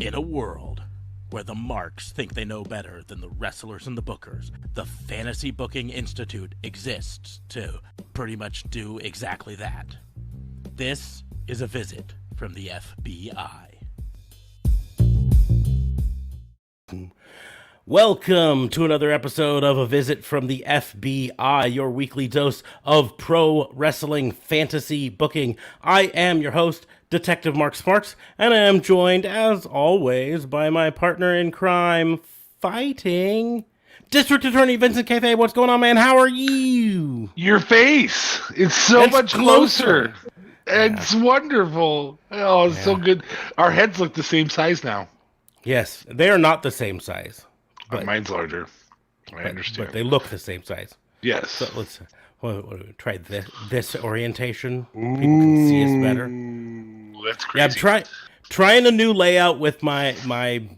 In a world where the marks think they know better than the wrestlers and the bookers, the Fantasy Booking Institute exists to pretty much do exactly that. This is a visit from the FBI. Welcome to another episode of A Visit from the FBI, your weekly dose of pro wrestling fantasy booking. I am your host, Detective Mark Sparks, and I am joined, as always, by my partner in crime, fighting District Attorney Vincent Cafe. What's going on, man? How are you? Your face. It's so much closer. It's wonderful. Oh, it's so good. Our heads look the same size now. Yes, they are not the same size. But mine's larger. I understand. But they look the same size. Yes. So let's try this orientation. People can see us better. That's crazy. Yeah, I'm trying a new layout with my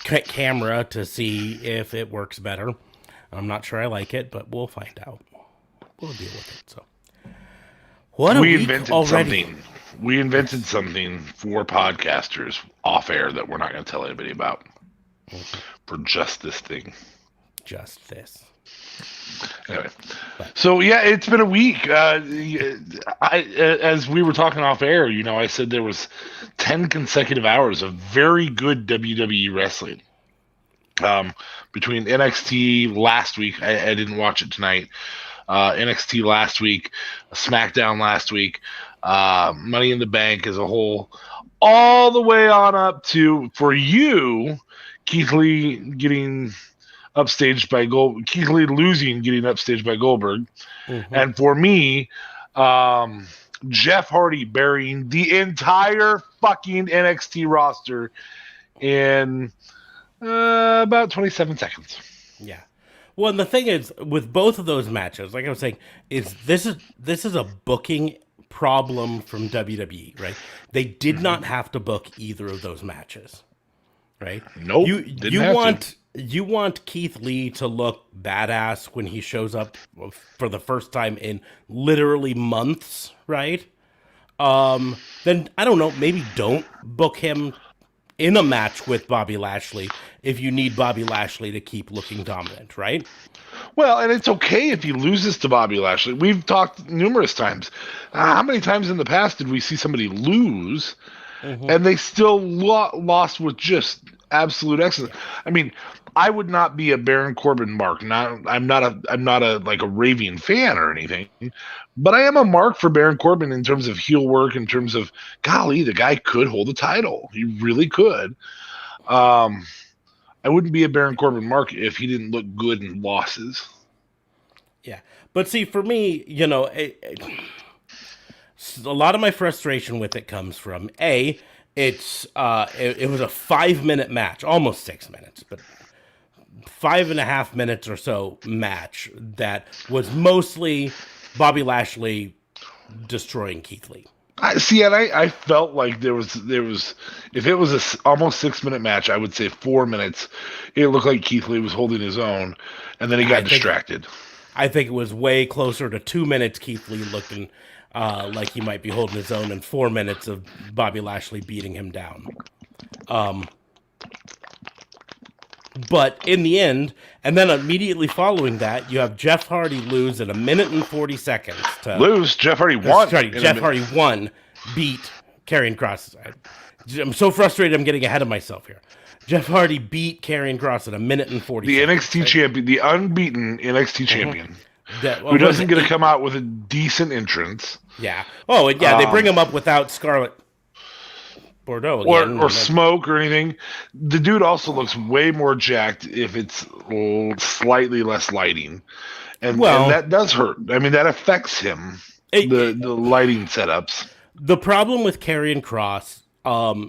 camera to see if it works better. I'm not sure I like it, but we'll find out. We'll deal with it. So, we invented something. We invented something for podcasters off air that we're not going to tell anybody about. For just this thing. Just this. Anyway. So, yeah, it's been a week. As we were talking off air, I said there was 10 consecutive hours of very good WWE wrestling. Between NXT last week, I didn't watch it tonight, NXT last week, SmackDown last week, Money in the Bank as a whole, all the way on up to, for you, Keith Lee getting upstaged by Keith Lee losing, getting upstaged by Goldberg, and for me, Jeff Hardy burying the entire fucking NXT roster in about 27 seconds. Yeah. Well, and the thing is, with both of those matches, like I was saying, this is a booking problem from WWE, right? They did not have to book either of those matches. Right? Nope. You want Keith Lee to look badass when he shows up for the first time in literally months, right? Then I don't know, maybe don't book him in a match with Bobby Lashley if you need Bobby Lashley to keep looking dominant, right? Well, and it's okay if he loses to Bobby Lashley. We've talked numerous times. How many times in the past did we see somebody lose and they still lost with just absolute excellence? I mean, I would not be a Baron Corbin mark. I'm not a like a raving fan or anything, but I am a mark for Baron Corbin in terms of heel work, in terms of, golly, the guy could hold a title. He really could. I wouldn't be a Baron Corbin mark if he didn't look good in losses. Yeah, but see, for me, a lot of my frustration with it comes from it was a 5-minute match, almost 6 minutes, but 5.5 minutes or so match that was mostly Bobby Lashley destroying Keith Lee. I felt like there was if it was a almost 6-minute match, I would say 4 minutes. It looked like Keith Lee was holding his own, and then he got distracted. I think it was way closer to 2 minutes. Keith Lee looking like he might be holding his own, and 4 minutes of Bobby Lashley beating him down. But in the end, and then immediately following that, you have Jeff Hardy lose in 1 minute and 40 seconds. Jeff Hardy won. Jeff Hardy won, beat Karrion Kross. I'm so frustrated I'm getting ahead of myself here. Jeff Hardy beat Karrion Kross in 1 minute and 40 seconds. The NXT champion, the unbeaten NXT champion. Who doesn't get to come out with a decent entrance. Yeah. Oh, and yeah, they bring him up without Scarlett Bordeaux again, or smoke or anything. The dude also looks way more jacked if it's slightly less lighting, and that does hurt. I mean, that affects him. The lighting setups. The problem with Karrion Kross,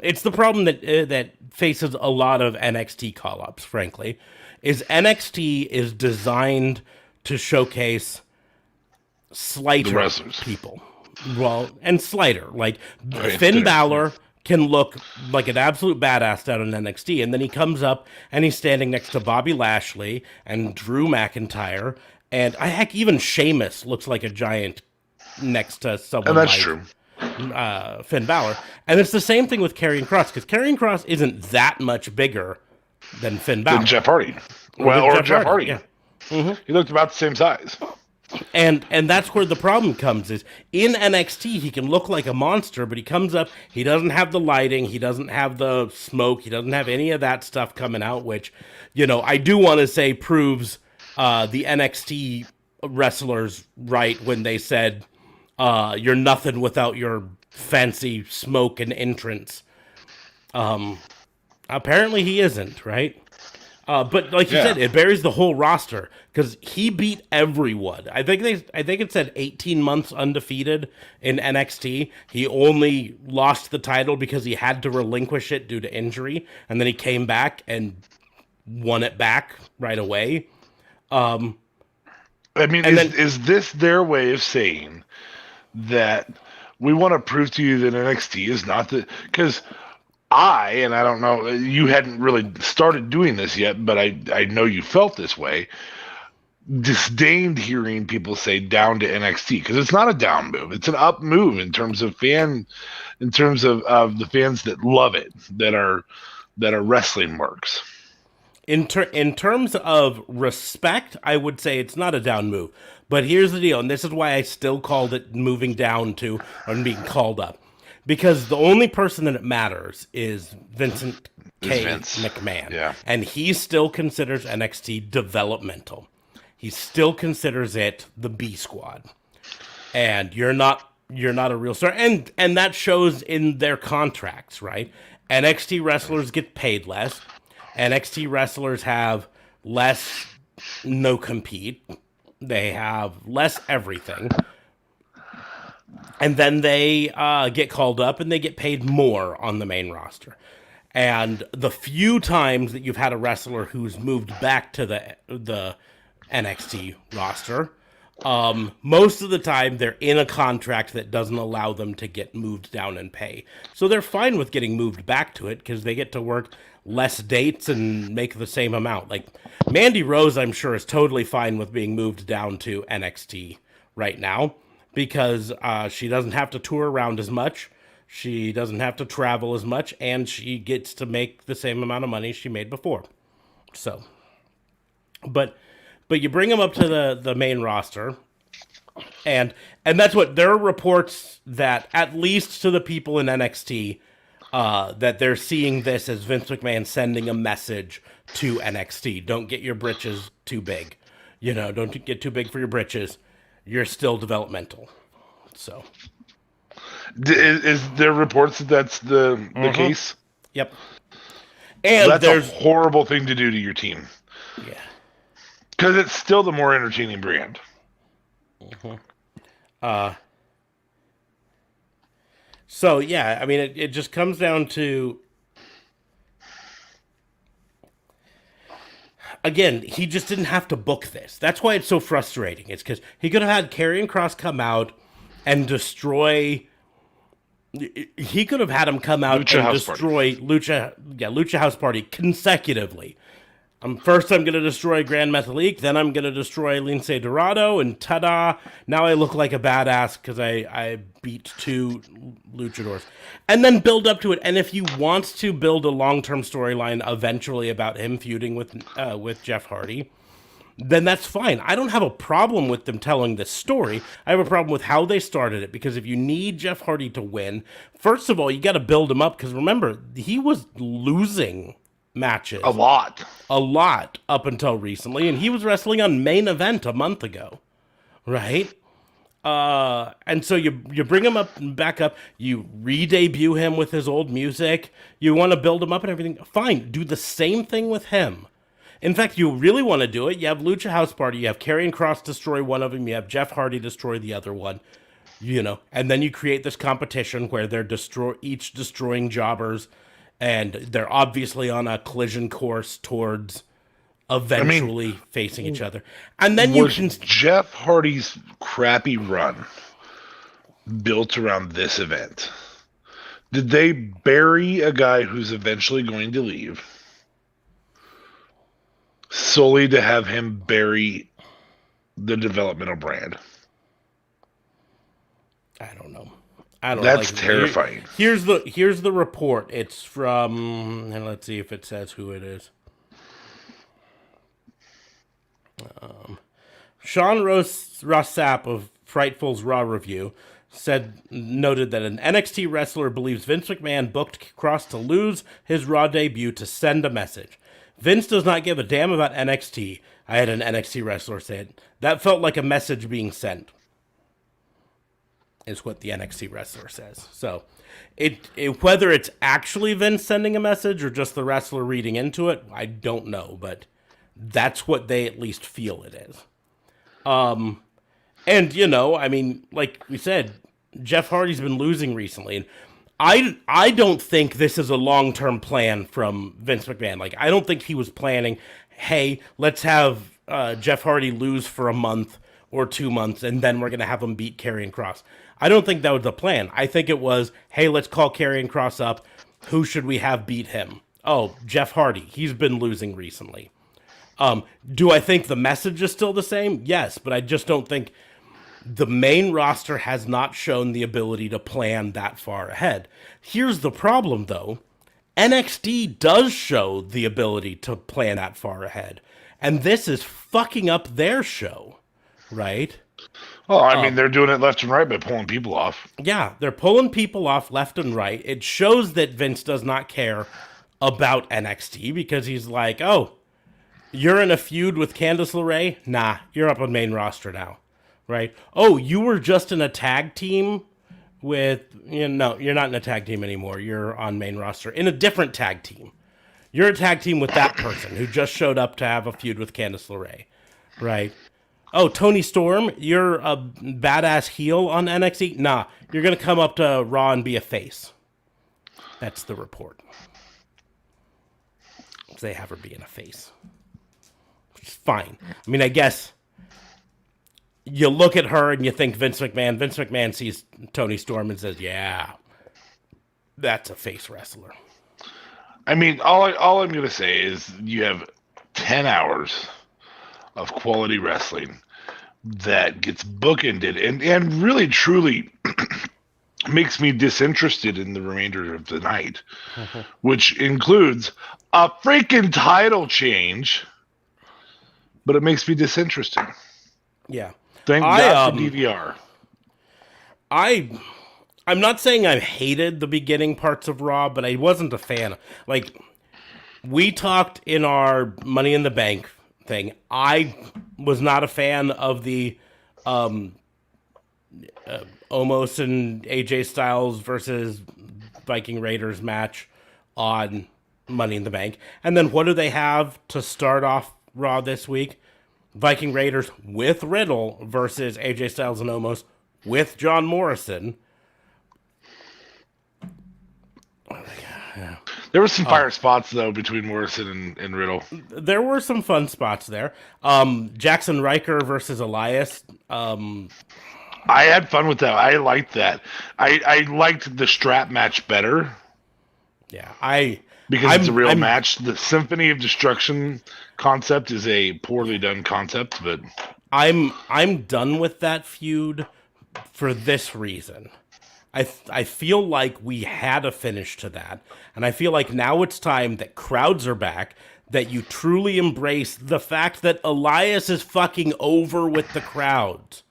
it's the problem that faces a lot of NXT call-ups. Frankly, is NXT is designed to showcase slighter people. Well, and slighter, like Finn Balor can look like an absolute badass down in NXT, and then he comes up and he's standing next to Bobby Lashley and Drew McIntyre, and heck, even Sheamus looks like a giant next to someone. And that's true. Finn Balor, and it's the same thing with Karrion Kross because Karrion Kross isn't that much bigger than Finn Than Balor Jeff Hardy. or Well, than or Jeff Jeff Hardy. Hardy. Yeah. Mm-hmm. He looked about the same size. And that's where the problem comes is in NXT he can look like a monster, but he comes up, he doesn't have the lighting, he doesn't have the smoke, he doesn't have any of that stuff coming out, which, I do want to say proves the NXT wrestlers right when they said you're nothing without your fancy smoke and entrance. Apparently he isn't, right? But like you said, it buries the whole roster because he beat everyone. I think it said 18 months undefeated in NXT. He only lost the title because he had to relinquish it due to injury, and then he came back and won it back right away. I mean, is this their way of saying that we want to prove to you that NXT is not the... Because and I don't know, you hadn't really started doing this yet, but I know you felt this way, disdained hearing people say down to NXT, because it's not a down move. It's an up move in terms of the fans that love it, that are wrestling works. In terms of respect, I would say it's not a down move. But here's the deal, and this is why I still called it moving down to or being called up. Because the only person that it matters is Vincent McMahon. Yeah. And he still considers NXT developmental. He still considers it the B squad. And you're not a real star. And that shows in their contracts, right? NXT wrestlers get paid less. NXT wrestlers have less no compete. They have less everything. And then they get called up and they get paid more on the main roster. And the few times that you've had a wrestler who's moved back to the NXT roster, most of the time they're in a contract that doesn't allow them to get moved down in pay. So they're fine with getting moved back to it because they get to work less dates and make the same amount. Like Mandy Rose, I'm sure, is totally fine with being moved down to NXT right now because she doesn't have to tour around as much. She doesn't have to travel as much, and she gets to make the same amount of money she made before. So, but you bring them up to the main roster, and that's what there are reports that at least to the people in NXT that they're seeing this as Vince McMahon sending a message to NXT. Don't get your britches too big. Don't get too big for your britches. You're still developmental. So. Is there reports that that's the case? Yep. And that's a horrible thing to do to your team. Yeah. Because it's still the more entertaining brand. So, yeah, I mean, it just comes down to... Again, he just didn't have to book this. That's why it's so frustrating. It's because he could have had Karrion Kross come out and destroy... He could have had him come out and destroy Lucha House Party consecutively. First, I'm going to destroy Grand Metalik, then I'm going to destroy Lince Dorado, and ta-da! Now I look like a badass because I beat 2 luchadors. And then build up to it. And if you want to build a long-term storyline eventually about him feuding with Jeff Hardy, then that's fine. I don't have a problem with them telling this story. I have a problem with how they started it, because if you need Jeff Hardy to win, first of all, you got to build him up, because remember, he was losing matches. A lot up until recently, and he was wrestling on Main Event a month ago, right? And so you bring him back up, you re-debut him with his old music, you want to build him up and everything, fine, do the same thing with him. In fact, you really want to do it, you have Lucha House Party, you have Karrion Kross destroy one of them, you have Jeff Hardy destroy the other one, and then you create this competition where they're each destroying jobbers, and they're obviously on a collision course towards eventually facing each other. And then you can... Jeff Hardy's crappy run built around this event? Did they bury a guy who's eventually going to leave solely to have him bury the developmental brand? I don't know. I don't know. That's terrifying. Here's the report. It's from, and let's see if it says who it is. Sean Rossap of Frightful's Raw Review noted that an NXT wrestler believes Vince McMahon booked Cross to lose his Raw debut to send a message. Vince does not give a damn about NXT. I had an NXT wrestler say it. That felt like a message being sent, is what the NXT wrestler says. So, whether it's actually Vince sending a message or just the wrestler reading into it, I don't know, but that's what they at least feel it is. And, you know, I mean, like we said, Jeff Hardy's been losing recently, and I don't think this is a long-term plan from Vince McMahon. Like, I don't think he was planning, hey, let's have Jeff Hardy lose for a month or 2 months, and then we're going to have him beat Karrion Kross. I don't think that was the plan. I think it was, hey, let's call Karrion Kross up. Who should we have beat him? Oh, Jeff Hardy. He's been losing recently. Do I think the message is still the same? Yes, but I just don't think the main roster has not shown the ability to plan that far ahead. Here's the problem, though. NXT does show the ability to plan that far ahead. And this is fucking up their show, right? Well, I mean, they're doing it left and right by pulling people off. Yeah, they're pulling people off left and right. It shows that Vince does not care about NXT because he's like, oh, you're in a feud with Candice LeRae? Nah, you're up on main roster now, right? Oh, you were just in a tag team with, no, you're not in a tag team anymore. You're on main roster in a different tag team. You're a tag team with that person who just showed up to have a feud with Candice LeRae, right? Oh, Tony Storm, you're a badass heel on NXT? Nah, you're going to come up to Raw and be a face. That's the report. They have her being a face. Which is fine. I mean, I guess you look at her and you think Vince McMahon. Vince McMahon sees Tony Storm and says, yeah, that's a face wrestler. I mean, all I'm going to say is you have 10 hours of quality wrestling that gets bookended and really truly makes me disinterested in the remainder of the night, which includes a freaking title change, but it makes me disinterested. Yeah. Thank God for DVR. I'm not saying I hated the beginning parts of Raw, but I wasn't a fan. Like, we talked in our Money in the Bank thing. I was not a fan of the Omos and AJ Styles versus Viking Raiders match on Money in the Bank. And then what do they have to start off Raw this week? Viking Raiders with Riddle versus AJ Styles and Omos with John Morrison. There were some fire spots, though, between Morrison and Riddle. There were some fun spots there. Jackson Riker versus Elias. I had fun with that. I liked that. I liked the strap match better. Yeah, because it's a real match. The Symphony of Destruction concept is a poorly done concept, but I'm done with that feud for this reason. I feel like we had a finish to that, and I feel like now it's time that crowds are back, that you truly embrace the fact that Elias is fucking over with the crowds.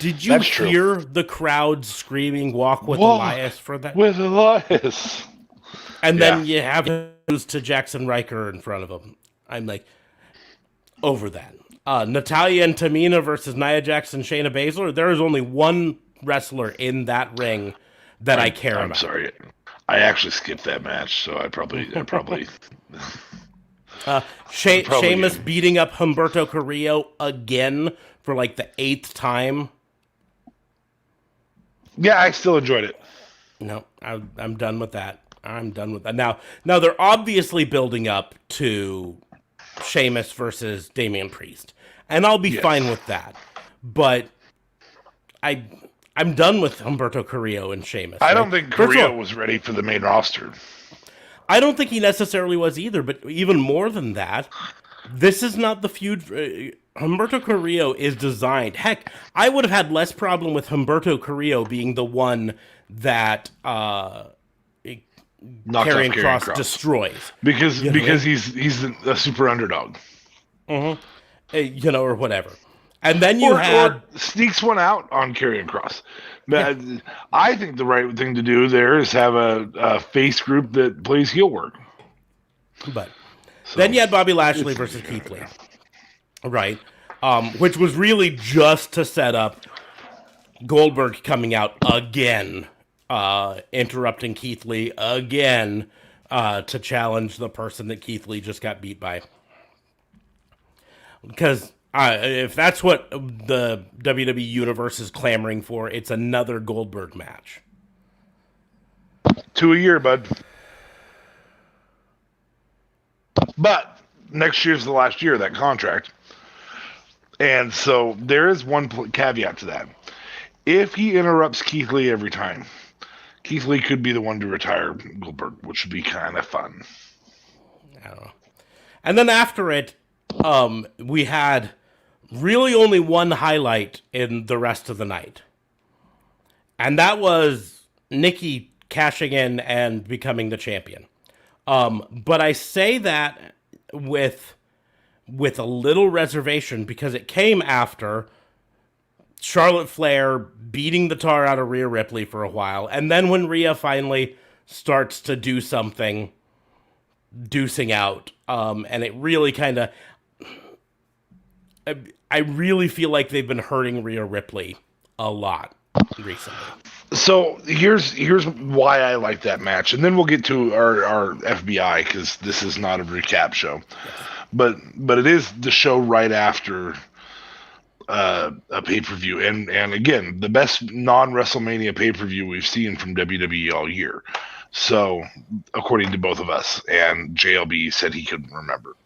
Did you hear the crowd screaming, walk with Elias for that? With Elias. And then you have to lose to Jackson Riker in front of him. I'm like, over that. Natalya and Tamina versus Nia Jax and Shayna Baszler. There is only one wrestler in that ring that I care about. I'm sorry. I actually skipped that match, so I probably Sheamus beating up Humberto Carrillo again for like the 8th time. Yeah, I still enjoyed it. No, I'm done with that. I'm done with that. Now they're obviously building up to Sheamus versus Damian Priest, and I'll be fine with that. But I'm done with Humberto Carrillo and Sheamus. I don't think Carrillo was ready for the main roster. I don't think he necessarily was either, but even more than that, this is not the feud. Humberto Carrillo is designed. Heck, I would have had less problem with Humberto Carrillo being the one that Knocks Karrion off Kross destroys. because You know what I mean? he's a super underdog, Or whatever. And then you or had sneaks one out on Karrion Kross. I think the right thing to do there is have a face group that plays heel work. but So, then you had Bobby Lashley versus Keith Lee. Right. Which was really just to set up Goldberg coming out again, interrupting Keith Lee again, to challenge the person that Keith Lee just got beat by. Because if that's what the WWE Universe is clamoring for, it's another Goldberg match. 2 a year, bud. But next year's the last year of that contract. And so there is one caveat to that. If he interrupts Keith Lee every time, Keith Lee could be the one to retire Goldberg, which would be kind of fun. I don't know. And then after it, we had really only one highlight in the rest of the night. And that was Nikki cashing in and becoming the champion. But I say that with a little reservation because it came after Charlotte Flair beating the tar out of Rhea Ripley for a while. And then when Rhea finally starts to do something, deucing out, and it really kind of... I really feel like they've been hurting Rhea Ripley a lot recently. So here's why I like that match, and then we'll get to our FBI because this is not a recap show, but it is the show right after a pay-per-view, and again the best non-WrestleMania pay-per-view we've seen from WWE all year. So according to both of us, and JLB said he couldn't remember.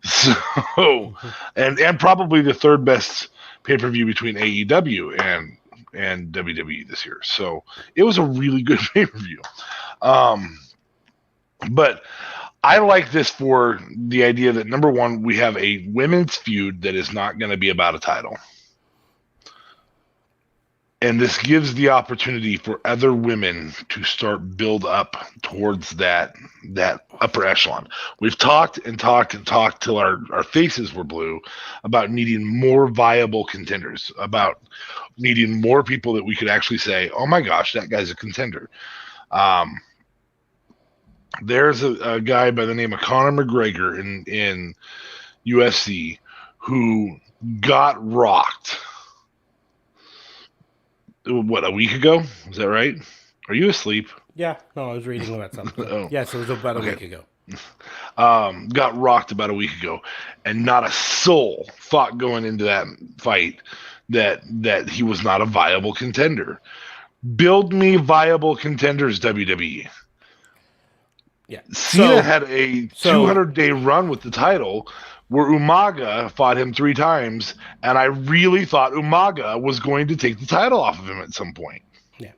So, and probably the third best pay-per-view between AEW and WWE this year. So it was a really good pay-per-view. But I like this for the idea that, number one, we have a women's feud that is not going to be about a title. And this gives the opportunity for other women to start build up towards that upper echelon. We've talked till our faces were blue about needing more viable contenders, about needing more people that we could actually say, oh my gosh, that guy's a contender. There's a guy by the name of Conor McGregor in UFC who got rocked. What, a week ago? Is that right? Are you asleep? Yeah, no, I was reading about something. Oh. Yes, it was about a week ago. Got rocked about a week ago, and not a soul thought going into that fight that he was not a viable contender. Build me viable contenders, WWE. Yeah, Cena had a 200-day run with the title, where Umaga fought him 3 times, and I really thought Umaga was going to take the title off of him at some point. Yeah.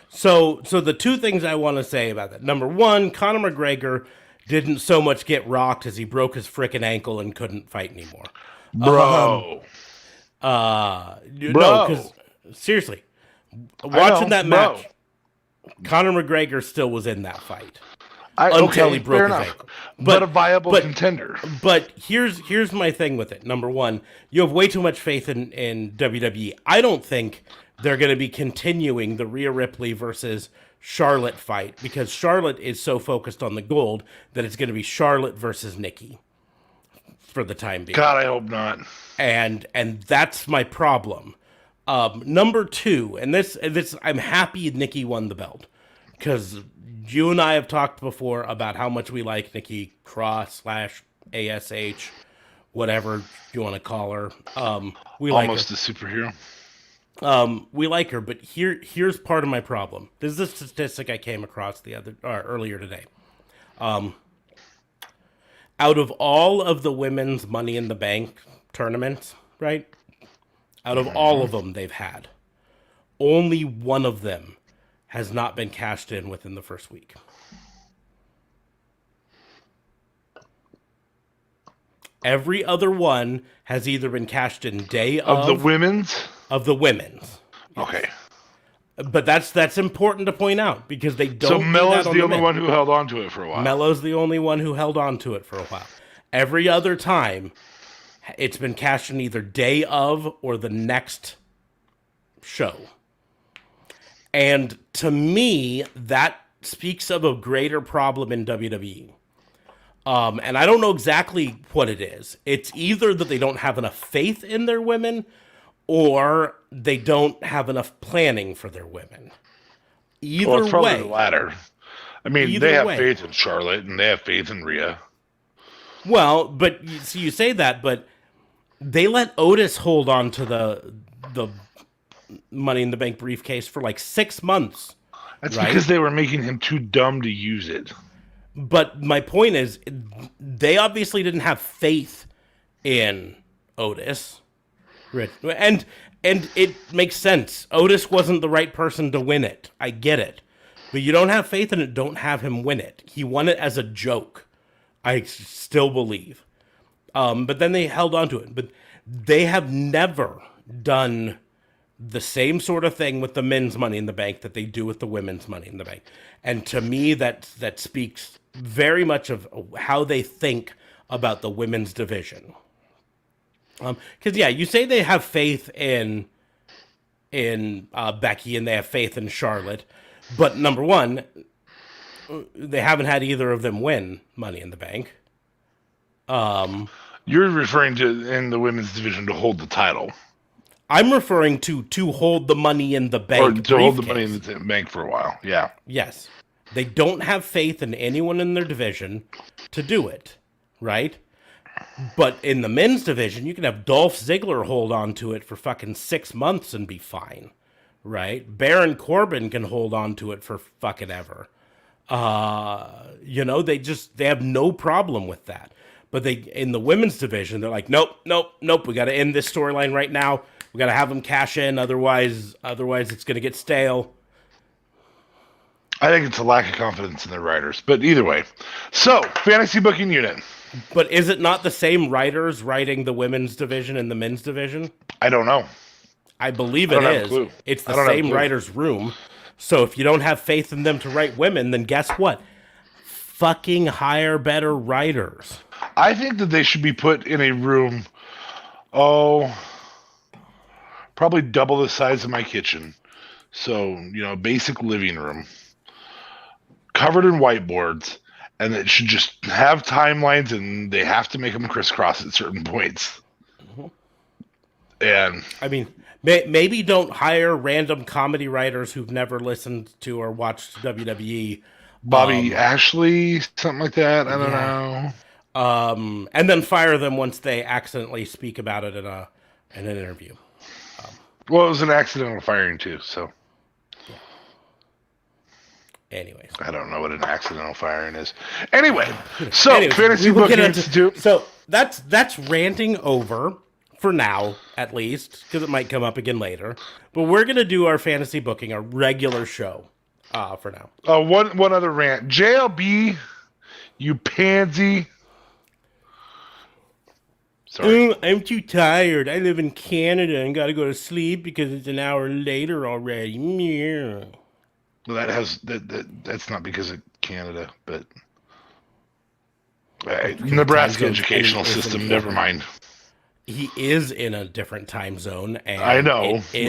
So the two things I want to say about that. Number one, Conor McGregor didn't so much get rocked as he broke his frickin' ankle and couldn't fight anymore. Bro. No, because seriously, watching that match, Conor McGregor still was in that fight. Until he broke his ankle. But a viable contender. But here's my thing with it. Number one, you have way too much faith in WWE. I don't think they're going to be continuing the Rhea Ripley versus Charlotte fight because Charlotte is so focused on the gold that it's going to be Charlotte versus Nikki for the time being. God, I hope not. And that's my problem. Number two, and this I'm happy Nikki won the belt because you and I have talked before about how much we like Nikki Cross / ASH, whatever you want to call her. We like almost her. A superhero. We like her, but here's part of my problem. This is a statistic I came across earlier today. Out of all of the women's Money in the Bank tournaments, right? Out of all of them they've had, only one of them has not been cashed in within the first week. Every other one has either been cashed in day of the women's? Of the women's. Yes. Okay. But that's important to point out because they don't. So do Mella's that on the only men. one who held on to it for a while. Mello's the only one who held on to it for a while. Every other time, it's been cashed in either day of or the next show. And to me, that speaks of a greater problem in WWE. And I don't know exactly what it is. It's either that they don't have enough faith in their women or they don't have enough planning for their women. Either Well, it's probably way. the latter. I mean, Either they have way. faith in Charlotte and they have faith in Rhea. Well, but you say that, but they let Otis hold on to the Money in the Bank briefcase for like 6 months. That's Right. because they were making him too dumb to use it. But my point is, they obviously didn't have faith in Otis, and it makes sense. Otis wasn't the right person to win it. I get it, but you don't have faith in it. Don't have him win it. He won it as a joke. I still believe. But then they held on to it. But they have never done the same sort of thing with the men's Money in the Bank that they do with the women's Money in the Bank. And to me, that speaks very much of how they think about the women's division. Because yeah, you say they have faith in Becky and they have faith in Charlotte, but number one, they haven't had either of them win Money in the Bank. You're referring to in the women's division to hold the title. I'm referring to hold the Money in the Bank Or to hold the briefcase. money in the bank for a while. Yeah. Yes. They don't have faith in anyone in their division to do it, right? But in the men's division, you can have Dolph Ziggler hold on to it for fucking 6 months and be fine, right? Baron Corbin can hold on to it for fucking ever. They have no problem with that. But they in the women's division, they're like, nope. We got to end this storyline right now. We got to have them cash in, otherwise it's going to get stale. I think it's a lack of confidence in their writers. But either way. So, fantasy booking unit. But is it not the same writers writing the women's division and the men's division? I don't know. I believe I it don't have a is. clue. It's I the don't have a same clue. writer's room. So if you don't have faith in them to write women, then guess what? Fucking hire better writers. I think that they should be put in a room, probably double the size of my kitchen. So, basic living room. Covered in whiteboards. And it should just have timelines and they have to make them crisscross at certain points. And I mean, maybe don't hire random comedy writers who've never listened to or watched WWE. Bobby Ashley, something like that. I don't know. And then fire them once they accidentally speak about it in an interview. Well, it was an accidental firing too, so Anyways. I don't know what an accidental firing is. Anyway, so Anyways, Fantasy we will Booking get into- Institute. So that's ranting over for now, at least, because it might come up again later. But we're gonna do our fantasy booking, our regular show, for now. One other rant. JLB, you pansy. Sorry. I'm too tired. I live in Canada and gotta go to sleep because it's an hour later already. Meow. Well, that's not because of Canada, but Nebraska time zone educational isn't system. Canada. Never mind. He is in a different time zone, and I know. he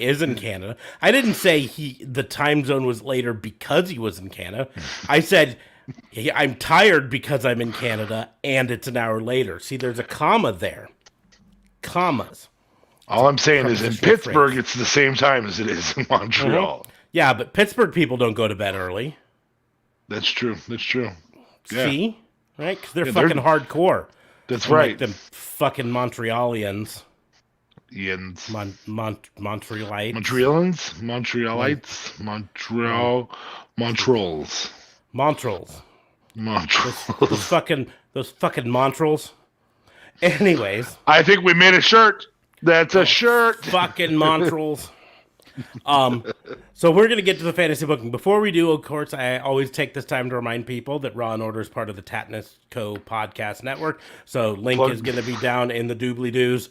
is in Canada. I didn't say the time zone was later because he was in Canada. I said I'm tired because I'm in Canada and it's an hour later. See, there's a comma there. Commas. All I'm saying is in Prepositional Pittsburgh, phrase. it's the same time as it is in Montreal. Yeah, but Pittsburgh people don't go to bed early. That's true. That's true. Yeah. See? Right? Because they're Yeah, fucking hardcore. That's Unlike right. them fucking Montrealians. Ian's. Montrealites. Montrealans? Montrealites? Montreals. Montrels. Montreals. Those fucking Montrels. Anyways, I think we made a shirt. That's a shirt. fucking Montrels. So we're going to get to the fantasy booking. Before we do, of course, I always take this time to remind people that Raw and Order is part of the Tatnus Co. podcast network. So link is going to be down in the doobly-doos.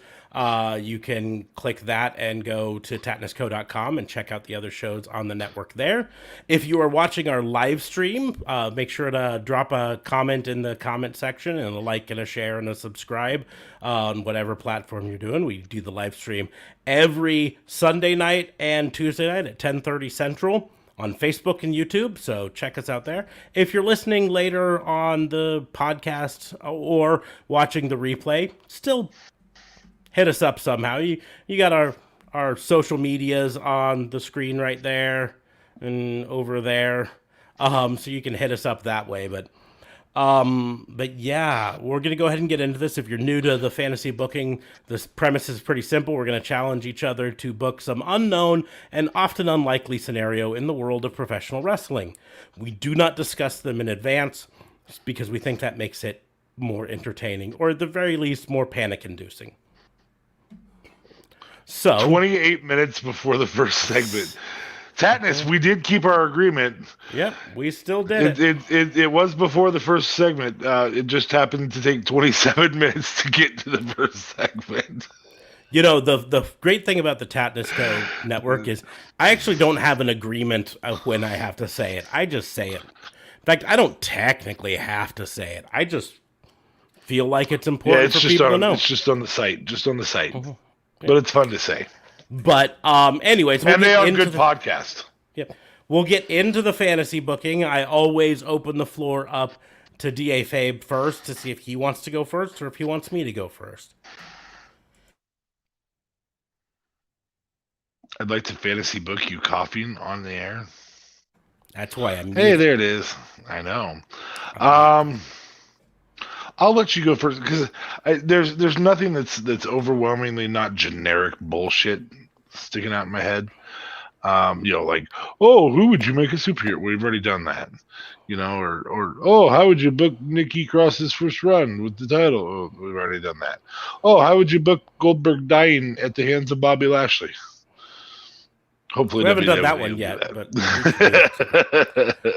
You can click that and go to tatnusco.com and check out the other shows on the network there. If you are watching our live stream, make sure to drop a comment in the comment section and a like and a share and a subscribe on whatever platform you're doing. We do the live stream every Sunday night and Tuesday night at 10:30 Central on Facebook and YouTube, so check us out there. If you're listening later on the podcast or watching the replay, still hit us up somehow. You got our social medias on the screen right there and over there, so you can hit us up that way. But yeah, we're gonna go ahead and get into this. If you're new to the fantasy booking, this premise is pretty simple. We're gonna challenge each other to book some unknown and often unlikely scenario in the world of professional wrestling. We do not discuss them in advance because we think that makes it more entertaining, or at the very least, more panic-inducing. So 28 minutes before the first segment. Tatnus, we did keep our agreement. Yep, we still did it. It was before the first segment. It just happened to take 27 minutes to get to the first segment. You know, the great thing about the Tatnus Co. network is I actually don't have an agreement of when I have to say it. I just say it. In fact, I don't technically have to say it. I just feel like it's important for people to know. It's just on the site. Mm-hmm. But it's fun to say. But anyways, and they are a good podcast. Yep. We'll get into the fantasy booking. I always open the floor up to D.A. Fabe first to see if he wants to go first or if he wants me to go first. I'd like to fantasy book you coughing on the air. That's why I'm. Hey, there it is. I know. I'll let you go first because there's nothing that's overwhelmingly not generic bullshit sticking out in my head. Like, oh, who would you make a superhero? We've already done that. Or oh, how would you book Nikki Cross's first run with the title? Oh, we've already done that. Oh, how would you book Goldberg dying at the hands of Bobby Lashley? Hopefully, we haven't done that one yet. But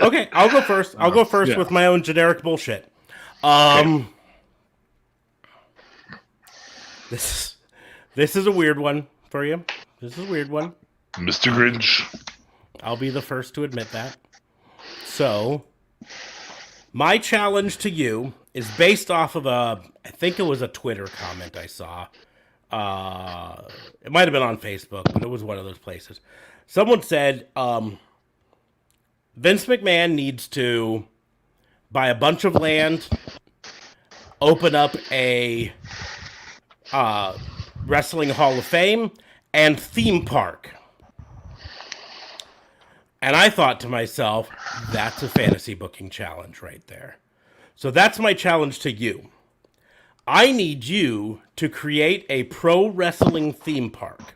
okay, I'll go first. I'll go first with my own generic bullshit. This is a weird one for you. This is a weird one. Mr. Grinch. I'll be the first to admit that. So, my challenge to you is based off of I think it was a Twitter comment I saw. It might have been on Facebook, but it was one of those places. Someone said, Vince McMahon needs to buy a bunch of land, open up a Wrestling Hall of Fame, and theme park. And I thought to myself, that's a fantasy booking challenge right there. So that's my challenge to you. I need you to create a pro wrestling theme park.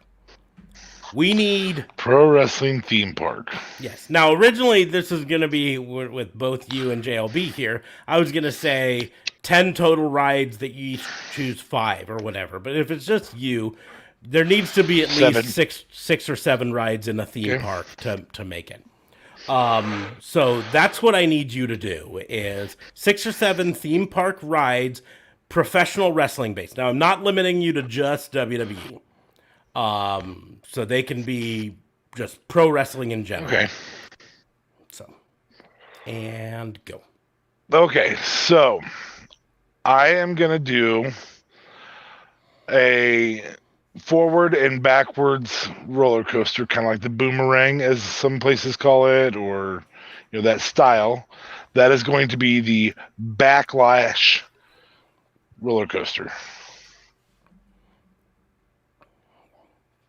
We need... Pro wrestling theme park. Yes. Now, originally, this is going to be with both you and JLB here. I was going to say 10 total rides that you each choose 5 or whatever. But if it's just you, there needs to be at least six or 7 rides in a theme park to make it. So that's what I need you to do is 6 or 7 theme park rides, professional wrestling based. Now, I'm not limiting you to just WWE. So they can be just pro wrestling in general. Okay. So, and go. Okay, so I am going to do a forward and backwards roller coaster, kind of like the boomerang, as some places call it, or that style. That is going to be the Backlash roller coaster.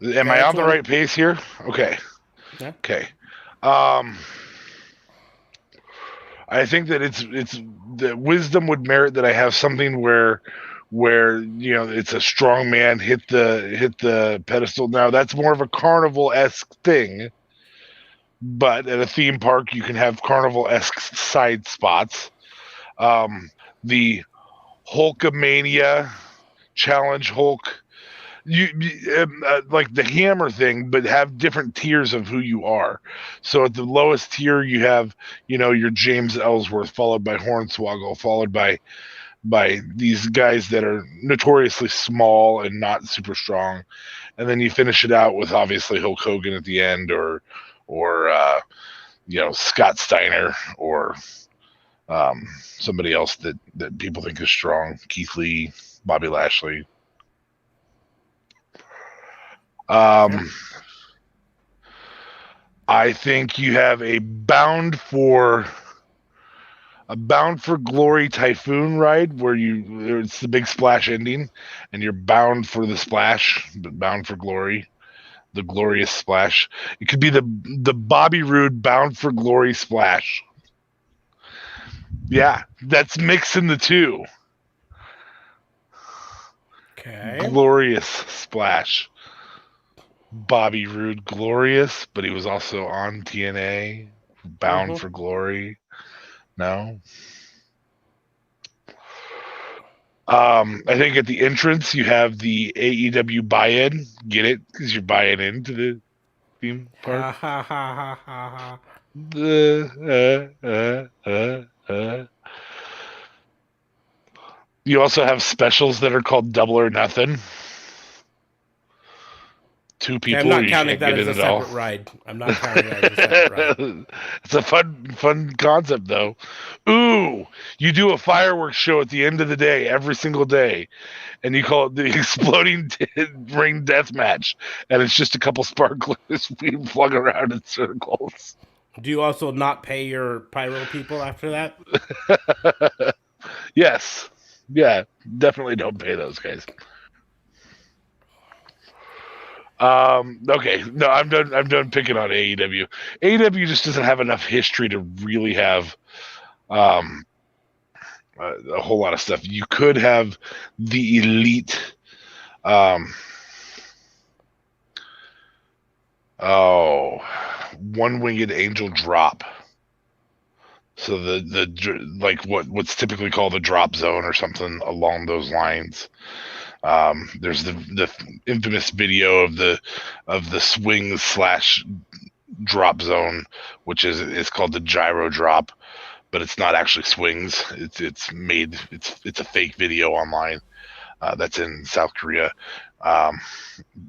Am I on the right pace here? Okay. Yeah. Okay. I think that it's the wisdom would merit that I have something where it's a strong man hit the pedestal. Now that's more of a carnival-esque thing, but at a theme park you can have carnival-esque side spots. The Hulkamania Challenge Hulk like the hammer thing, but have different tiers of who you are. So at the lowest tier, you have, your James Ellsworth, followed by Hornswoggle, followed by these guys that are notoriously small and not super strong, and then you finish it out with obviously Hulk Hogan at the end, or Scott Steiner, or somebody else that people think is strong, Keith Lee, Bobby Lashley. I think you have a Bound for Glory Typhoon ride where it's the big splash ending, and you're bound for the splash, but bound for glory, the glorious splash. It could be the Bobby Roode Bound for Glory splash. Yeah, that's mixing the two. Okay. Glorious splash. Bobby Roode, glorious, but he was also on TNA, Bound for Glory. No. I think at the entrance you have the AEW buy-in. Get it? Because you're buying into the theme park. You also have specials that are called Double or Nothing. Two people. I'm not counting that as a separate ride. I'm not counting that as a separate ride. It's a fun concept, though. Ooh, you do a fireworks show at the end of the day, every single day, and you call it the Exploding Ring Death Match, and it's just a couple sparklers being flung around in circles. Do you also not pay your pyro people after that? Yes. Yeah, definitely don't pay those guys. Okay, no, I'm done picking on AEW. AEW just doesn't have enough history to really have a whole lot of stuff. You could have the Elite One-Winged Angel drop. So the like what's typically called the drop zone or something along those lines. There's the infamous video of the swing / drop zone, which is called the gyro drop, but it's not actually swings. It's a fake video online that's in South Korea.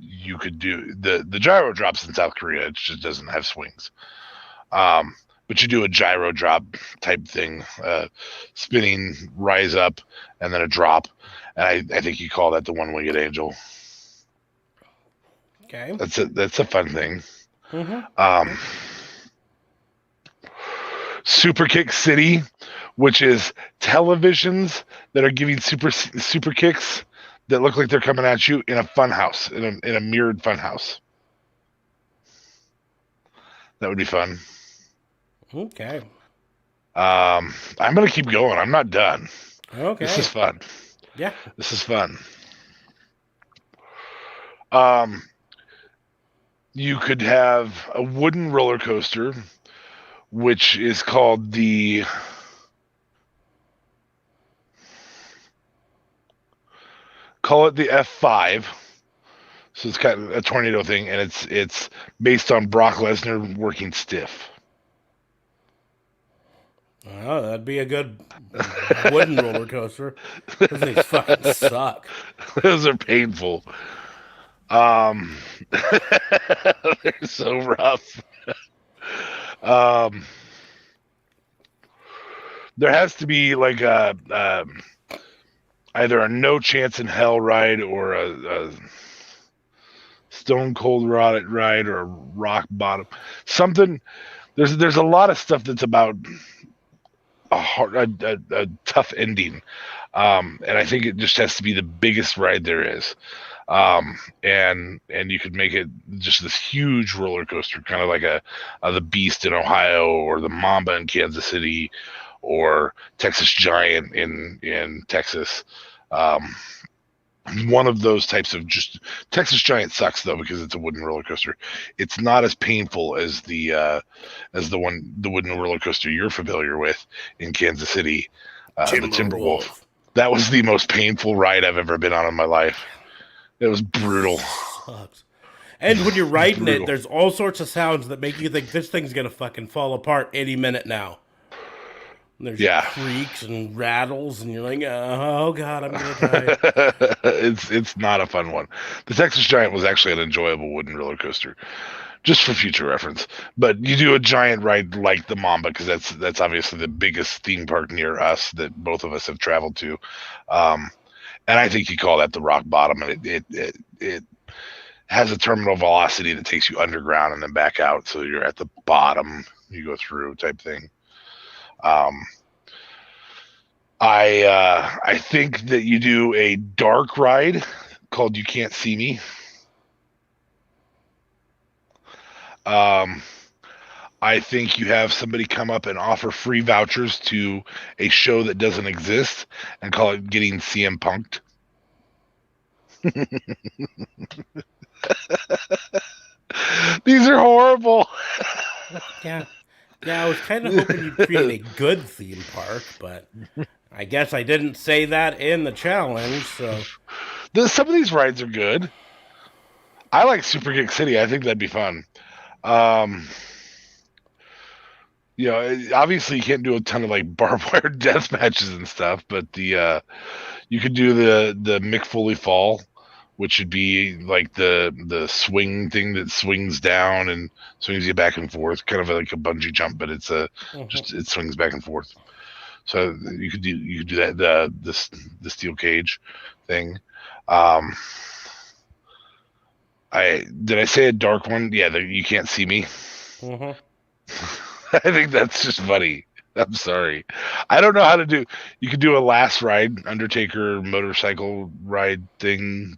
You could do the gyro drops in South Korea. It just doesn't have swings. But you do a gyro drop type thing, spinning, rise up, and then a drop. And I think you call that the One-Winged Angel. Okay. That's a fun thing. Super Kick City, which is televisions that are giving super kicks that look like they're coming at you in a fun house, in a mirrored fun house. That would be fun. Okay. I'm gonna keep going. I'm not done. Okay. This is fun. Yeah. This is fun. You could have a wooden roller coaster, which is called the F5. So it's kind of a tornado thing, and it's based on Brock Lesnar working stiff. Oh, that'd be a good wooden roller coaster. Those things fucking suck. Those are painful. They're so rough. There has to be like either a No Chance in Hell ride or a Stone Cold ride or a Rock Bottom. Something. There's a lot of stuff that's about a tough ending, and I think it just has to be the biggest ride there is, and you could make it just this huge roller coaster, kind of like the Beast in Ohio, or the Mamba in Kansas City, or Texas Giant in Texas. One of those types of just Texas Giant sucks though because it's a wooden roller coaster. It's not as painful as the wooden roller coaster you're familiar with in Kansas City, the Timberwolf. That was the most painful ride I've ever been on in my life. It was brutal. Sucks. And when you're riding it, Brutal. there's all sorts of sounds that make you think this thing's gonna fucking fall apart any minute now. And there's Yeah. creaks and rattles, and you're like, oh god, I'm gonna die. It's not a fun one. The Texas Giant was actually an enjoyable wooden roller coaster, just for future reference. But you do a giant ride like the Mamba, because that's obviously the biggest theme park near us that both of us have traveled to. And I think you call that the rock bottom, and it has a terminal velocity that takes you underground and then back out, so you're at the bottom, you go through type thing. I think that you do a dark ride called You Can't See Me. I think you have somebody come up and offer free vouchers to a show that doesn't exist and call it Getting CM Punked. These are horrible. Yeah. Yeah, I was kind of hoping you'd create a good theme park, but I guess I didn't say that in the challenge, so. Some of these rides are good. I like Super Geek City. I think that'd be fun. Obviously you can't do a ton of like barbed wire death matches and stuff, but you could do the Mick Foley fall, which would be like the swing thing that swings down and swings you back and forth, kind of like a bungee jump, but it's just it swings back and forth. So you could do that the steel cage thing. Did I say a dark one? Yeah, You Can't See Me. I think that's just funny. I'm sorry. I don't know how to do. You could do a last ride, Undertaker motorcycle ride theme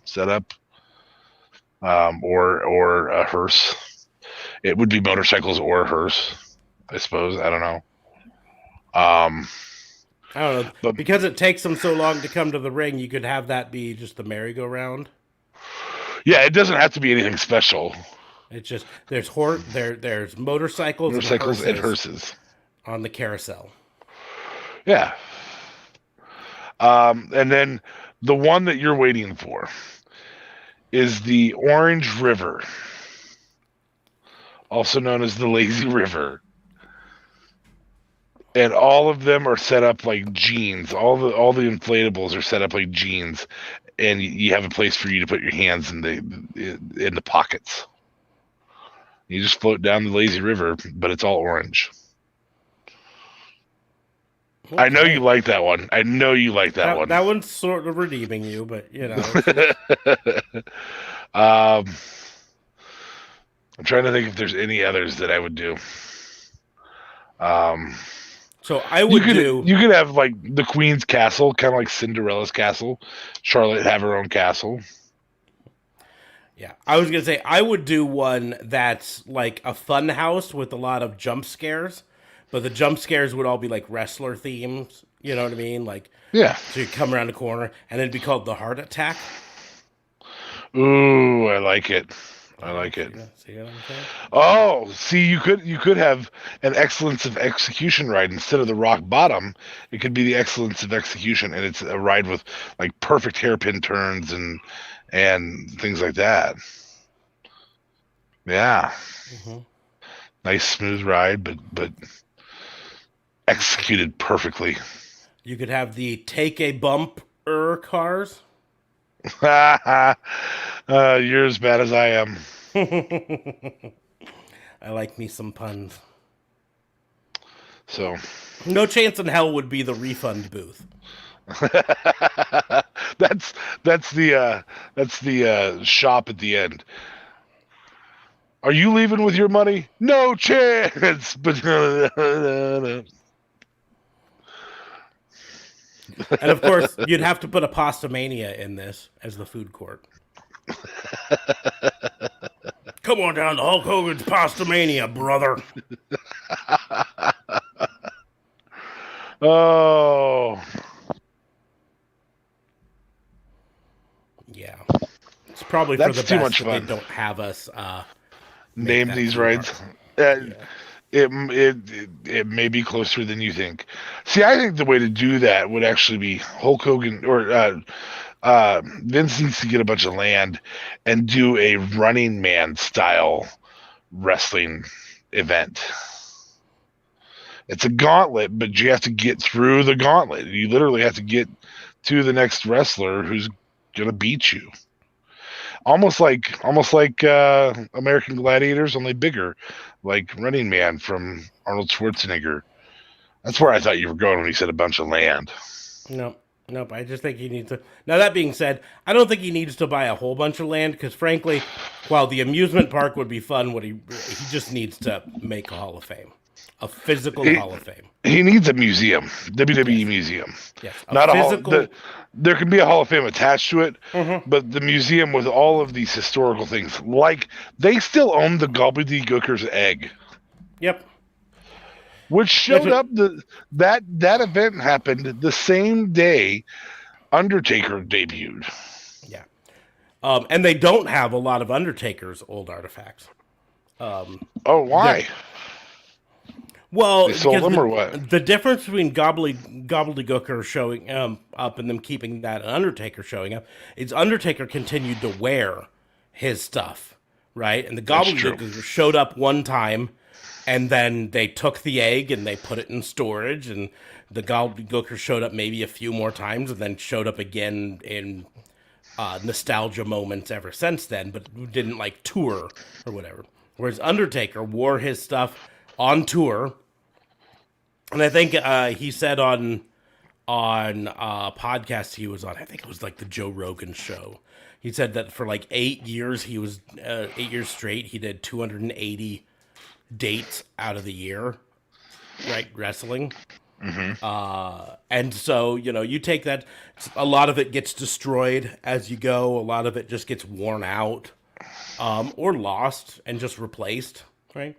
setup, or a hearse. It would be motorcycles or a hearse, I suppose. I don't know. I don't know. But because it takes them so long to come to the ring, you could have that be just the merry-go-round. Yeah, it doesn't have to be anything special. It's just there's motorcycles and hearses on the carousel. Yeah. And then the one that you're waiting for is the Orange River, also known as the Lazy River. And all of them are set up like jeans. All the inflatables are set up like jeans, and you have a place for you to put your hands in the pockets. You just float down the Lazy River, but it's all orange. Okay. I know you like that one. I know you like that one. That one's sort of redeeming you, but you know. I'm trying to think if there's any others that I would do. So I would You could have like the Queen's Castle, kind of like Cinderella's castle. Charlotte have her own castle. Yeah, I was gonna say I would do one that's like a fun house with a lot of jump scares, but the jump scares would all be like wrestler themes. You know what I mean? Like, yeah. So you come around the corner, and it'd be called the Heart Attack. Ooh, I like it. I like it. See what I'm saying? Oh, see, you could have an Excellence of Execution ride instead of the rock bottom. It could be the Excellence of Execution, and it's a ride with like perfect hairpin turns and things like that. Yeah. Nice smooth ride, but executed perfectly. You could have the Take a Bumper cars. You're as bad as I am. I like me some puns. So, no chance in hell would be the refund booth. that's the shop at the end. Are you leaving with your money? No chance. But and of course, you'd have to put a Pasta Mania in this as the food court. Come on down to Hulk Hogan's Pasta Mania, brother. Oh. Yeah. It's probably That's for the too best much that fun. They don't have us name these rides. It may be closer than you think. See, I think the way to do that would actually be Hulk Hogan or Vince needs to get a bunch of land and do a Running Man style wrestling event. It's a gauntlet, but you have to get through the gauntlet. You literally have to get to the next wrestler who's gonna beat you. Almost like American Gladiators, only bigger, like Running Man from Arnold Schwarzenegger. That's where I thought you were going when you said a bunch of land. No, nope. I just think he needs to. Now that being said, I don't think he needs to buy a whole bunch of land because, frankly, while the amusement park would be fun, what he just needs to make a Hall of Fame, a physical Hall of Fame. He needs a museum, WWE museum. Yes, not physical. a Hall. There can be a Hall of Fame attached to it, but the museum with all of these historical things, like they still own the Gobbledygooker's egg. Yep. Which showed up that event happened the same day Undertaker debuted. Yeah. And they don't have a lot of Undertaker's old artifacts. Oh, why? Yeah. Well, they sold them or what? The difference between Gobbledygooker showing up and them keeping that and Undertaker showing up is Undertaker continued to wear his stuff, right? And the Gobbledygooker showed up one time, and then they took the egg and they put it in storage, and the Gobbledygooker showed up maybe a few more times and then showed up again in nostalgia moments ever since then, but didn't like tour or whatever. Whereas Undertaker wore his stuff on tour. And I think he said on a podcast he was on, I think it was like the Joe Rogan show. He said that for like 8 years, 8 years straight, he did 280 dates out of the year, right? Wrestling. And so, you take that, a lot of it gets destroyed as you go. A lot of it just gets worn out or lost and just replaced, right?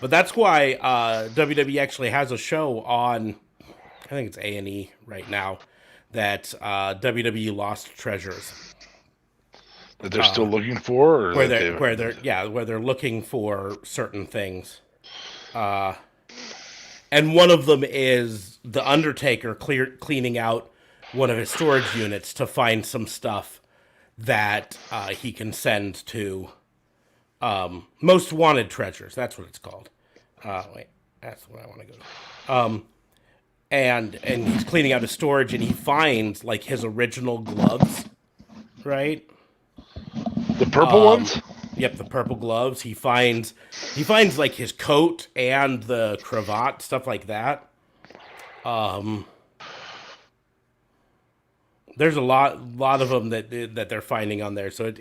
But that's why WWE actually has a show on, I think it's A&E right now, that WWE Lost Treasures. That they're still looking for, or where they're looking for certain things. And one of them is the Undertaker cleaning out one of his storage units to find some stuff that he can send to Most Wanted Treasures. That's what it's called. Wait, that's what I want to go to. And he's cleaning out his storage, and he finds like his original gloves, right? The purple ones? Yep, the purple gloves. He finds like his coat and the cravat, stuff like that. There's a lot of them that they're finding on there. So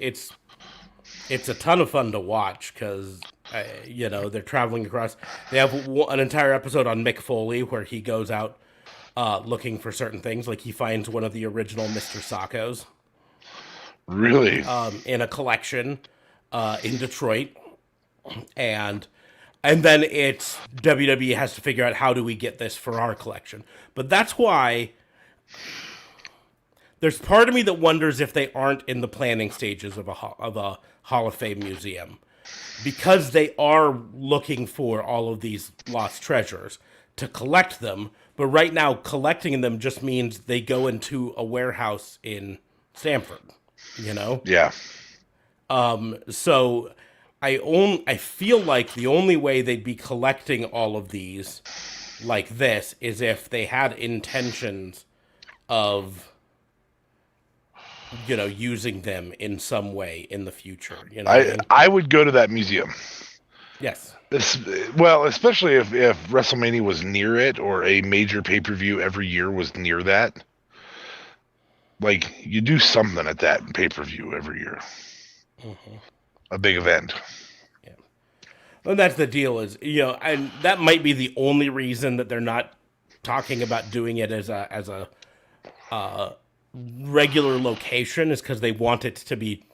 it's a ton of fun to watch because they're traveling across. They have an entire episode on Mick Foley where he goes out looking for certain things. Like he finds one of the original Mr. Saccos. Really? In a collection in Detroit, and then it's WWE has to figure out how do we get this for our collection. But that's why there's part of me that wonders if they aren't in the planning stages of a Hall of Fame museum, because they are looking for all of these lost treasures to collect them. But right now, collecting them just means they go into a warehouse in Stamford. Yeah. So I feel like the only way they'd be collecting all of these like this is if they had intentions of using them in some way in the future. I would go to that museum. Yes. Especially if WrestleMania was near it, or a major pay-per-view every year was near that. Like, you do something at that pay-per-view every year. A big event. Yeah. Well, that's the deal is, and that might be the only reason that they're not talking about doing it as a regular location, is because they want it to be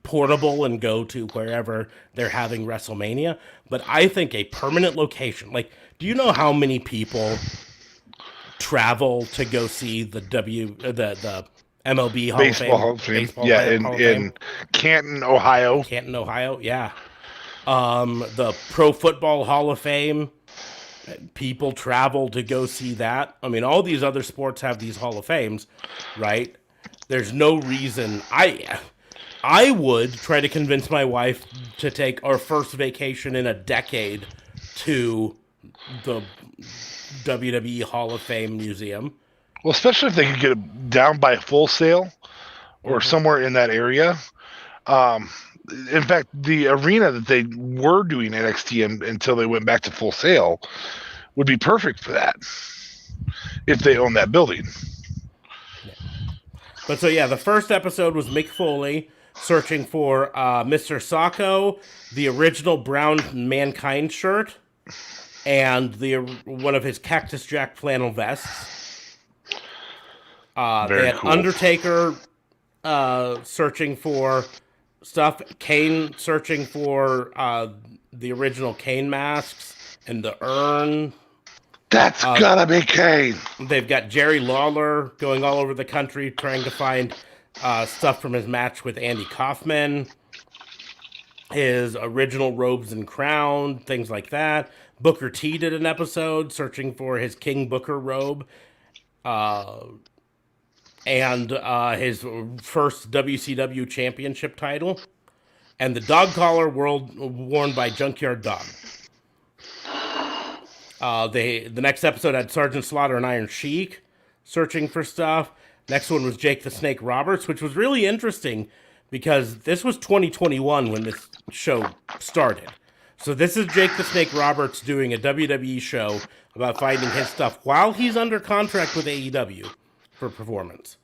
portable and go to wherever they're having WrestleMania. But I think a permanent location, like, do you know how many people travel to go see the MLB Hall of Fame? Yeah, in Canton, Ohio. Yeah. The Pro Football Hall of Fame, people travel to go see that. I mean, all these other sports have these Hall of Fames, right? There's no reason. I would try to convince my wife to take our first vacation in a decade to the WWE Hall of Fame Museum. Well, especially if they could get it down by Full Sail or somewhere in that area. Um, in fact, the arena that they were doing NXT until they went back to Full Sail would be perfect for that if they own that building. But so yeah, the first episode was Mick Foley searching for Mr. Sacco, the original brown Mankind shirt, and one of his Cactus Jack flannel vests. They had cool. Undertaker searching for stuff, Kane searching for the original Kane masks and the urn. That's gotta be Kane. They've got Jerry Lawler going all over the country trying to find stuff from his match with Andy Kaufman, his original robes and crown, things like that. Booker T did an episode searching for his King Booker robe and his first WCW championship title, and the dog collar worn by Junkyard Dog. The next episode had Sergeant Slaughter and Iron Sheik searching for stuff. Next one was Jake the Snake Roberts, which was really interesting because this was 2021 when this show started. So this is Jake the Snake Roberts doing a WWE show about finding his stuff while he's under contract with AEW for performance.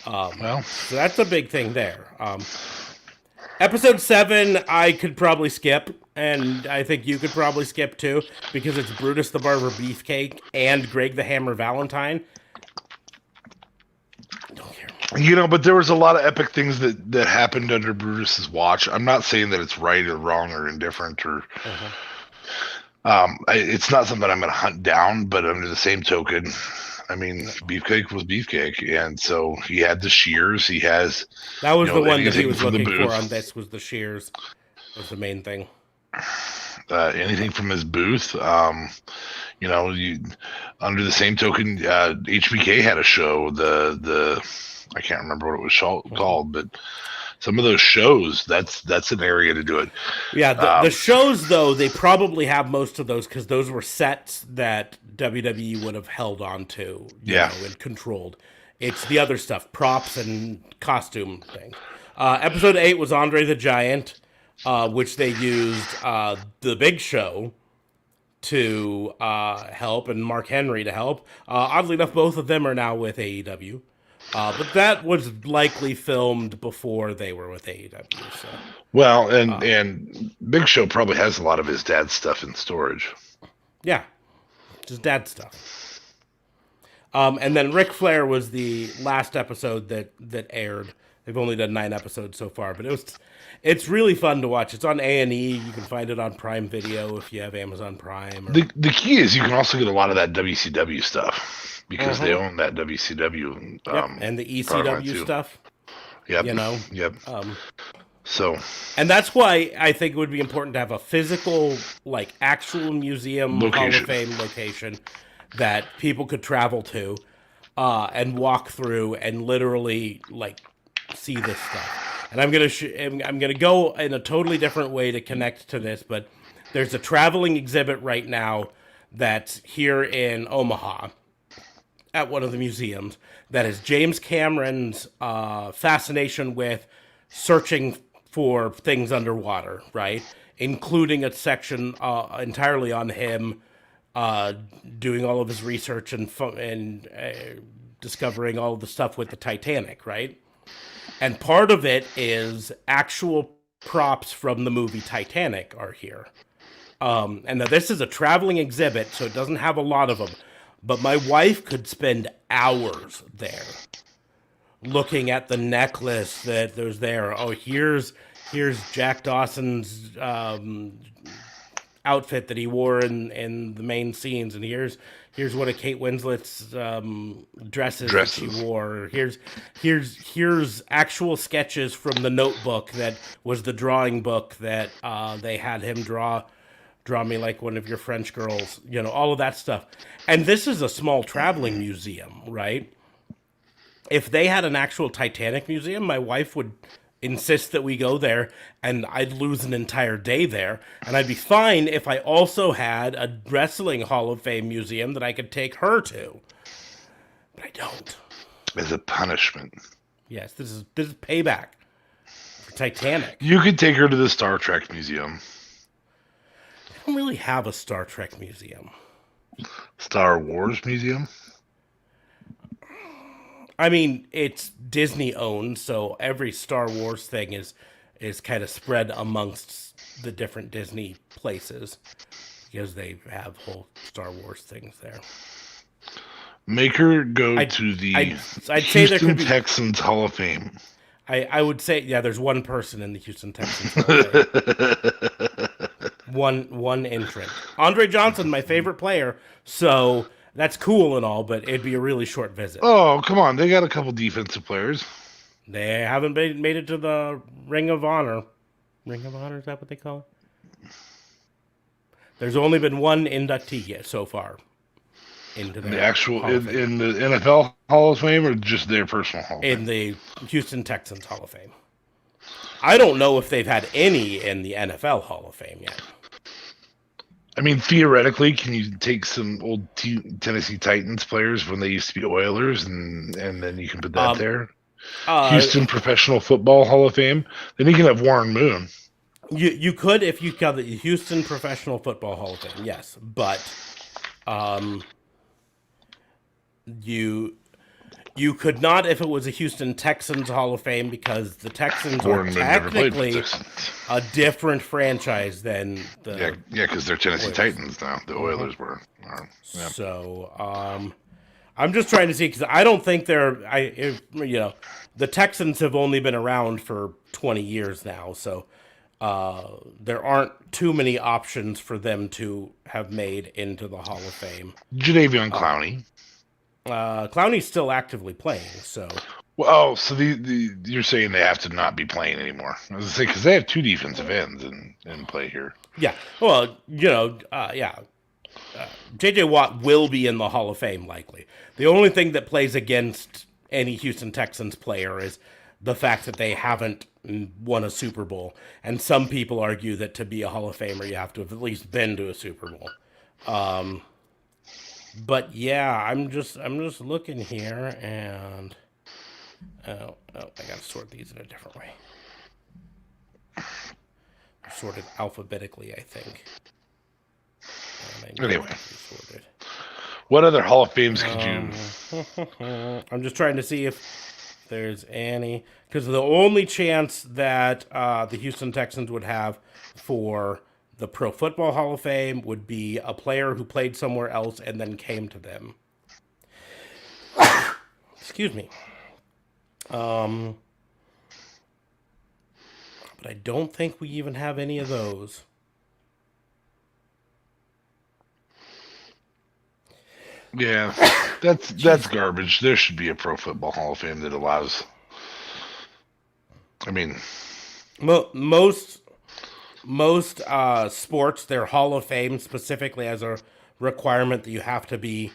So that's a big thing there. Episode 7, I could probably skip, and I think you could probably skip too, because it's Brutus the Barber Beefcake and Greg the Hammer Valentine. Don't care. But there was a lot of epic things that happened under Brutus's watch. I'm not saying that it's right or wrong or indifferent or. It's not something I'm going to hunt down, but under the same token, I mean, Beefcake was Beefcake, and so he had the shears. He has that was the one that he was looking for on this was the shears. Was the main thing. Anything from his booth, under the same token, HBK had a show. The I can't remember what it was called, but some of those shows, that's an area to do it. Yeah, the shows, though, they probably have most of those because those were sets that WWE would have held on to, and controlled. It's the other stuff, props and costume thing. Episode 8 was Andre the Giant, which they used The Big Show to help and Mark Henry to help. Oddly enough, both of them are now with AEW. But that was likely filmed before they were with AEW. So. Well, and Big Show probably has a lot of his dad's stuff in storage. Yeah, just dad stuff. And then Ric Flair was the last episode that aired. They've only done 9 episodes so far, but it's really fun to watch. It's on A&E. You can find it on Prime Video if you have Amazon Prime. The key is you can also get a lot of that WCW stuff. Because they own that WCW and the ECW stuff. Yep. Yep. And that's why I think it would be important to have a physical, actual museum location. Hall of Fame location that people could travel to and walk through and literally see this stuff. And I'm gonna go in a totally different way to connect to this, but there's a traveling exhibit right now that's here in Omaha at one of the museums that is James Cameron's fascination with searching for things underwater, right? Including a section entirely on him doing all of his research and discovering all the stuff with the Titanic, right? And part of it is actual props from the movie Titanic are here. And now this is a traveling exhibit, so it doesn't have a lot of them. But my wife could spend hours there looking at the necklace that was there. Oh, here's Jack Dawson's outfit that he wore in the main scenes, and here's one of Kate Winslet's dresses that she wore. Here's actual sketches from the notebook that was the drawing book that they had him draw me like one of your French girls, all of that stuff. And this is a small traveling museum, right? if they had an actual Titanic museum, my wife would insist that we go there, and I'd lose an entire day there. And I'd be fine if I also had a wrestling Hall of Fame museum that I could take her to. But I don't. As a punishment. Yes, this is payback for Titanic. You could take her to the Star Trek Museum. I don't really have a Star Trek museum. Star Wars Museum? I mean, it's Disney owned, so every Star Wars thing is kind of spread amongst the different Disney places because they have whole Star Wars things there. Make her go to the I'd say there Houston could be, Texans Hall of Fame. I would say, yeah, there's one person in the Houston Texans Hall of Fame. One entrant. Andre Johnson, my favorite player, so that's cool and all, but it'd be a really short visit. Oh, come on. They got a couple defensive players. They haven't made it to the Ring of Honor. Ring of Honor, is that what they call it? There's only been one inductee yet so far into the actual in the NFL Hall of Fame, or just their personal Hall of Fame? In the Houston Texans Hall of Fame. I don't know if they've had any in the NFL Hall of Fame yet. I mean, theoretically, can you take some old Tennessee Titans players when they used to be Oilers, and then you can put that there? Houston Professional Football Hall of Fame. Then you can have Warren Moon. You could if you got the Houston Professional Football Hall of Fame, yes, but you could not if it was a Houston Texans Hall of Fame, because the Texans are technically a different franchise than the because they're Tennessee Titans now. The Oilers were. Yeah. So I'm just trying to see, because I don't think the Texans have only been around for 20 years now, so there aren't too many options for them to have made into the Hall of Fame. Jadeveon Clowney. Clowney's still actively playing, so. Well, so you're saying they have to not be playing anymore? I was gonna say, because they have two defensive ends in play here. Yeah. Well, J.J. Watt will be in the Hall of Fame likely. The only thing that plays against any Houston Texans player is the fact that they haven't won a Super Bowl, and some people argue that to be a Hall of Famer you have to have at least been to a Super Bowl. But yeah, I'm just looking here, and I gotta sort these in a different way. Sorted alphabetically, I think. Anyway, what other Hall of Fames could you? I'm just trying to see if there's any, because the only chance that the Houston Texans would have for the Pro Football Hall of Fame would be a player who played somewhere else and then came to them. Excuse me. But I don't think we even have any of those. Yeah, that's garbage. There should be a Pro Football Hall of Fame that allows. I mean, most sports, their Hall of Fame specifically as a requirement that you have to be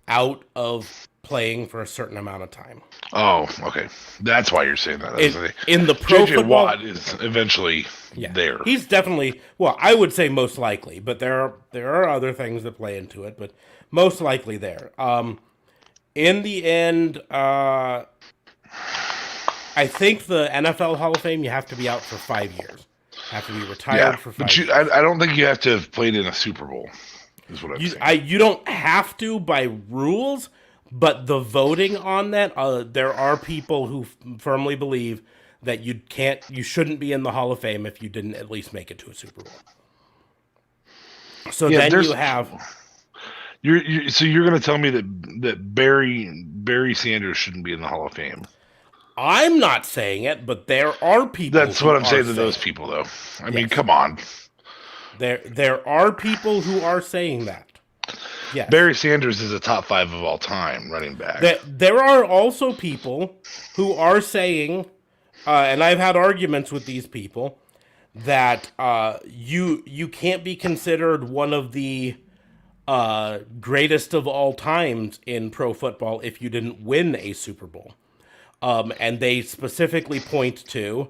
out of playing for a certain amount of time. Oh, okay. That's why you're saying that. In the Pro J.J. Football, Watt is eventually there. He's definitely, well, I would say most likely, but there are other things that play into it, but most likely there. In the end, I think the NFL Hall of Fame, you have to be out for 5 years. Have to be retired for 5 years. I don't think you have to have played in a Super Bowl, is what I'm saying. You don't have to by rules, but the voting on that, there are people who firmly believe that you shouldn't be in the Hall of Fame if you didn't at least make it to a Super Bowl. So then you have. You're going to tell me that Barry Sanders shouldn't be in the Hall of Fame? I'm not saying it, but there are people. That's what I'm saying to those people, though. I mean, come on. There are people who are saying that. Yes. Barry Sanders is a top 5 of all time running back. There are also people who are saying, and I've had arguments with these people, that you can't be considered one of the greatest of all times in pro football if you didn't win a Super Bowl. And they specifically point to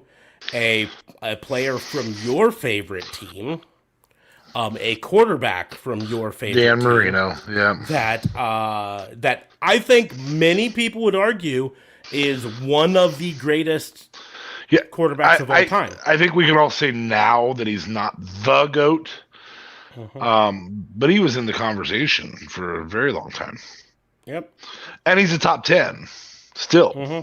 a a player from your favorite team, a quarterback from your Dan favorite team Marino. Yeah. that I think many people would argue is one of the greatest Yeah. quarterbacks I, of all I time. I think we can all say now that he's not the GOAT. Mhm. But he was in the conversation for a very long time. Yep. And he's a top 10 still. Hmm.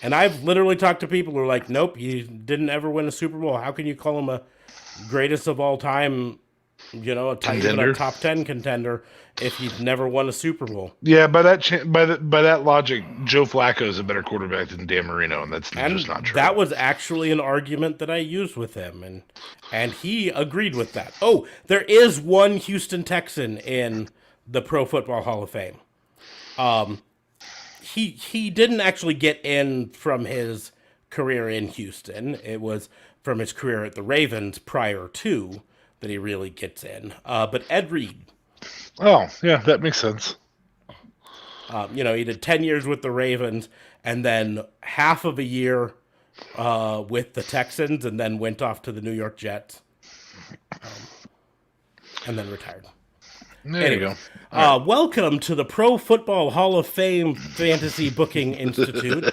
And I've literally talked to people who are like, "Nope, you didn't ever win a Super Bowl. How can you call him a greatest of all time? Even a Contender. top 10 contender if you've never won a Super Bowl?" Yeah, by that logic, Joe Flacco is a better quarterback than Dan Marino, and that's just not And true. that was actually an argument that I used with him, and he agreed with that. Oh, there is one Houston Texan in the Pro Football Hall of Fame. He didn't actually get in from his career in Houston. It was from his career at the Ravens prior to that he really gets in. But Ed Reed, Oh, yeah, that makes sense. he did 10 years with the Ravens and then half of a year with the Texans and then went off to the New York Jets and then retired. There you Anyway, go. welcome to the Pro Football Hall of Fame Fantasy Booking Institute.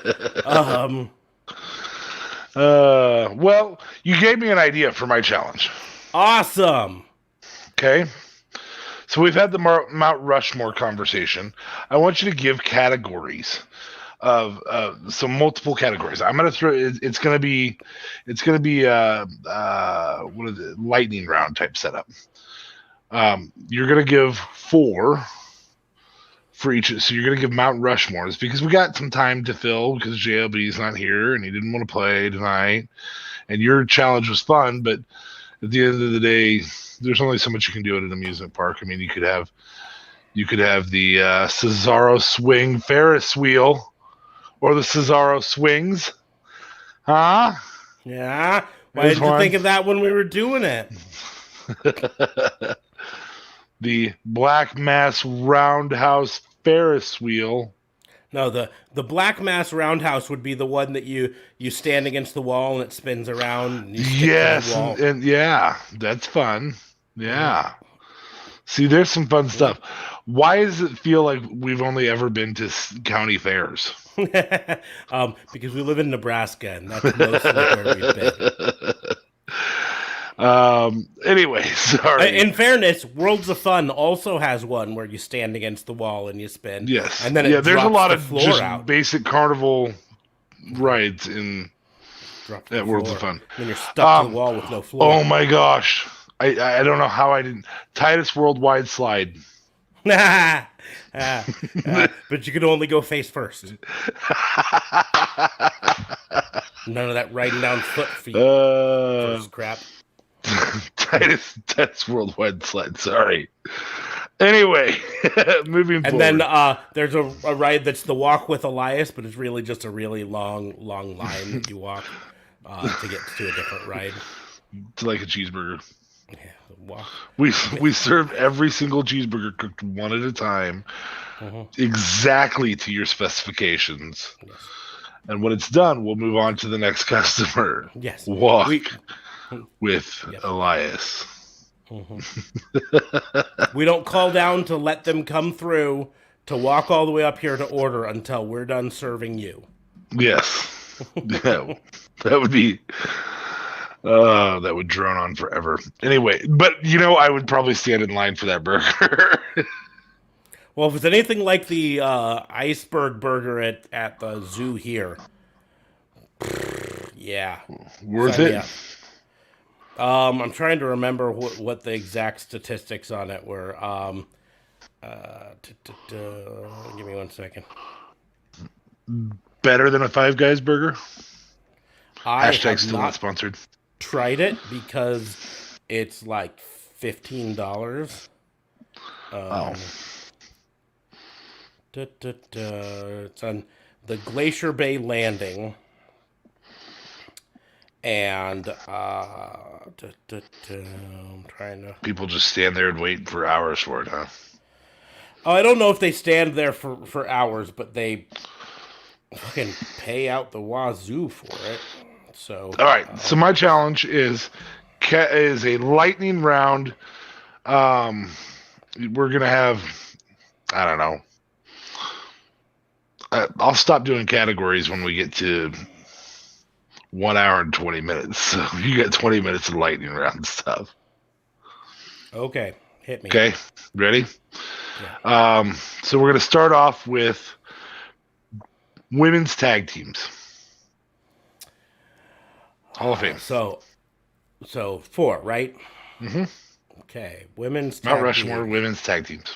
Well, you gave me an idea for my challenge. Awesome. Okay. So we've had the Mount Rushmore conversation. I want you to give categories of some multiple categories. I'm gonna throw. It's gonna be what is it? Lightning round type setup. You're gonna give 4 for each. So you're gonna give Mount Rushmores because we got some time to fill because JLB's not here and he didn't want to play tonight. And your challenge was fun, but at the end of the day, there's only so much you can do at an amusement park. I mean, you could have the Cesaro Swing Ferris wheel or the Cesaro Swings, huh? Yeah. Why There's did you one. think of that when we were doing it? The Black Mass Roundhouse Ferris wheel. No, the Black Mass Roundhouse would be the one that you stand against the wall and it spins around and you stick Yes, to the wall. and yeah, that's fun. Yeah. See, there's some fun stuff. Why does it feel like we've only ever been to county fairs? Because we live in Nebraska and that's mostly where we've been. Anyway, sorry. In fairness, Worlds of Fun also has one where you stand against the wall and you spin. Yes. And then yeah, it there's a drops lot the of floor just out. basic carnival rides in Drops the at Worlds of floor. Fun. And you're stuck to the wall with no floor. Oh my gosh. I don't know how I didn't. Titus Worldwide Slide. But you can only go face first. None of that riding down foot feet first crap. Titus Worldwide Slide. Sorry. Anyway, moving And forward. then there's a ride that's the Walk with Elias, but it's really just a really long line that you walk to get to a different ride. It's like a cheeseburger. Yeah, the walk. We serve every single cheeseburger cooked one at a time, exactly to your specifications. Yes. And when it's done, we'll move on to the next customer. Yes. Walk We- with Yes. Elias. We don't call down to let them come through to walk all the way up here to order until we're done serving you. Yes. Yeah, that would be. That would drone on forever. Anyway, but I would probably stand in line for that burger. Well, if it's anything like the iceberg burger at the zoo here, yeah, Worth sign me it. up. I'm trying to remember what the exact statistics on it were. Give me 1 second. Better than a Five Guys burger. I Hashtag have still not not sponsored. tried it because it's like $15. Oh. It's on the Glacier Bay Landing. And I'm trying to. People just stand there and wait for hours for it, huh? Oh, I don't know if they stand there for hours, but they fucking pay out the wazoo for it. So, All right. So my challenge is a lightning round. Um, we're gonna have, I don't know. I'll stop doing categories when we get to 1 hour and 20 minutes. So you got 20 minutes of lightning round stuff. okay, hit me. Okay, ready? Yeah. So we're gonna start off with women's tag teams. Hall of Fame. So 4, right? Mm-hmm. Okay, women's Mount tag Rushmore team. women's tag teams.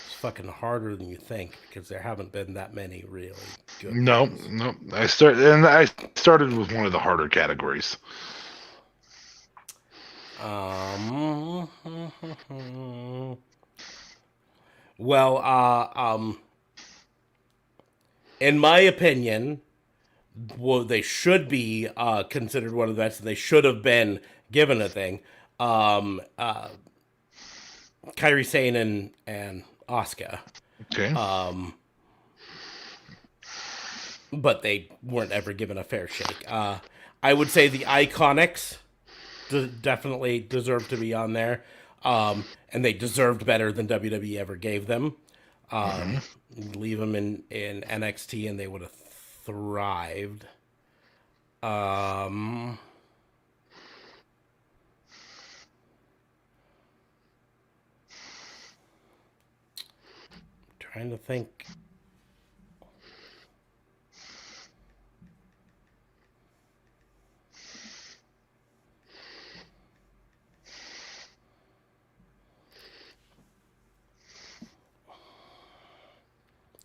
It's fucking harder than you think because there haven't been that many really good No, ones. no. I started with one of the harder categories. Well, in my opinion, well, they should be considered one of the best, and they should have been given a thing. Um, uh, Kairi Sane and Asuka, Okay. but they weren't ever given a fair shake. I would say the Iconics definitely deserve to be on there, and they deserved better than WWE ever gave them. Leave them in NXT, and they would have thrived. Trying to think.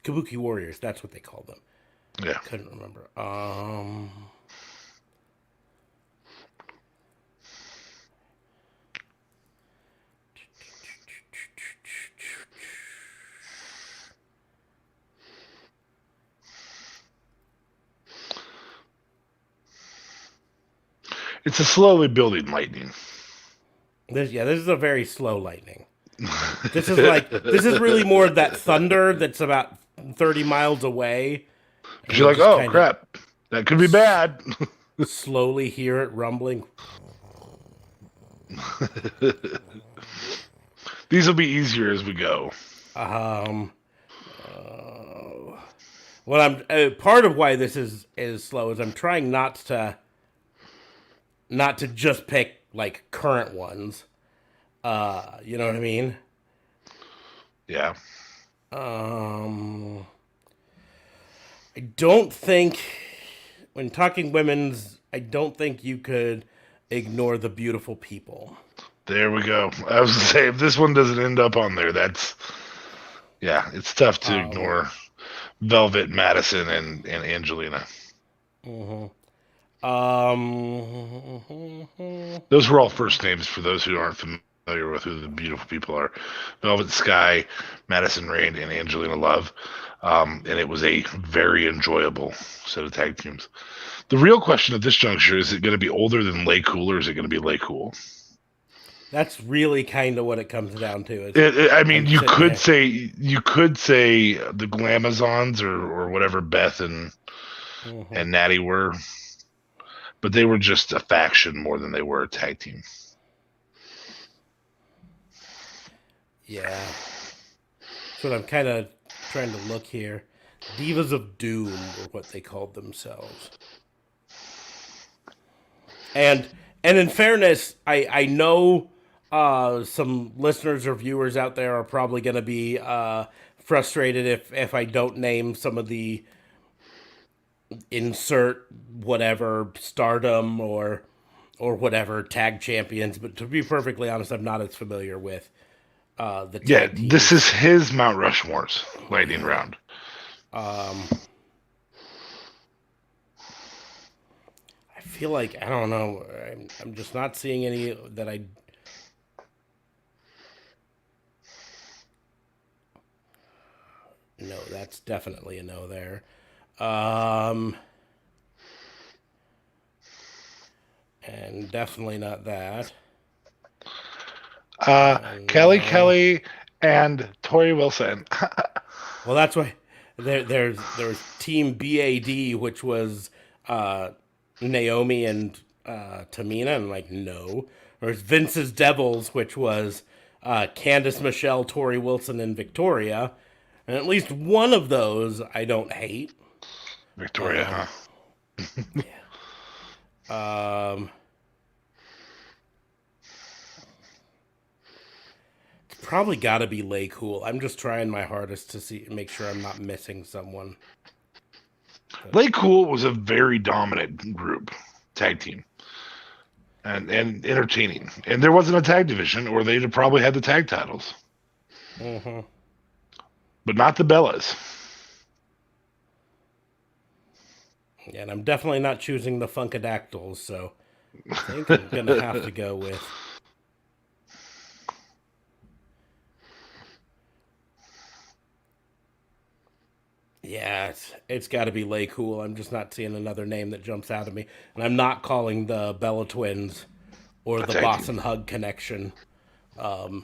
Kabuki Warriors, that's what they called them. Yeah. Couldn't remember. It's a slowly building lightning. This is a very slow lightning. This is really more of that thunder that's about 30 miles away. And You're like, just oh kind crap, that could be bad. of slowly hear it rumbling. These will be easier as we go. Um, well, I'm part of why this is slow is I'm trying not to just pick like current ones. You know what I mean? Yeah. I don't think when talking women's, I don't think you could ignore the beautiful people. There we go. I was gonna say if this one doesn't end up on there, yeah, it's tough to ignore Velvet, Madison, and Angelina. Those were all first names for those who aren't familiar with who the beautiful people are. Velvet Sky, Madison Rain, and Angelina Love. And it was a very enjoyable set of tag teams. The real question at this juncture is it going to be older than Lay Cool or is it going to be Lay Cool? That's really kind of what it comes down to. I mean, you could say the Glamazons or whatever Beth and Natty were, but they were just a faction more than they were a tag team. Yeah, that's what I'm kind of trying to look here. Divas of Doom were what they called themselves. And in fairness, I know some listeners or viewers out there are probably going to be frustrated if I don't name some of the insert whatever Stardom or whatever tag champions. But to be perfectly honest, I'm not as familiar with the tag teams. This is his Mount Rushmore's lightning round. I feel like I don't know. I'm just not seeing any that I. No, that's definitely a no there. And definitely not that. Kelly and Tori Wilson. Well, that's why there's Team BAD, which was uh, Naomi and Tamina, and like no. There's Vince's Devils, which was Candice Michelle, Tori Wilson, and Victoria. And at least one of those I don't hate. Victoria, huh? Um, it's probably got to be Lay Cool. I'm just trying my hardest to make sure I'm not missing someone. Lay Cool was a very dominant group, tag team, and entertaining. And there wasn't a tag division, or they'd have probably had the tag titles. Mm-hmm. But not the Bellas. Yeah, and I'm definitely not choosing the Funkadactyls, so I think I'm gonna have to go with. Yeah, it's got to be Lay Cool. I'm just not seeing another name that jumps out at me, and I'm not calling the Bella Twins or the tag Boston team. Hug connection. On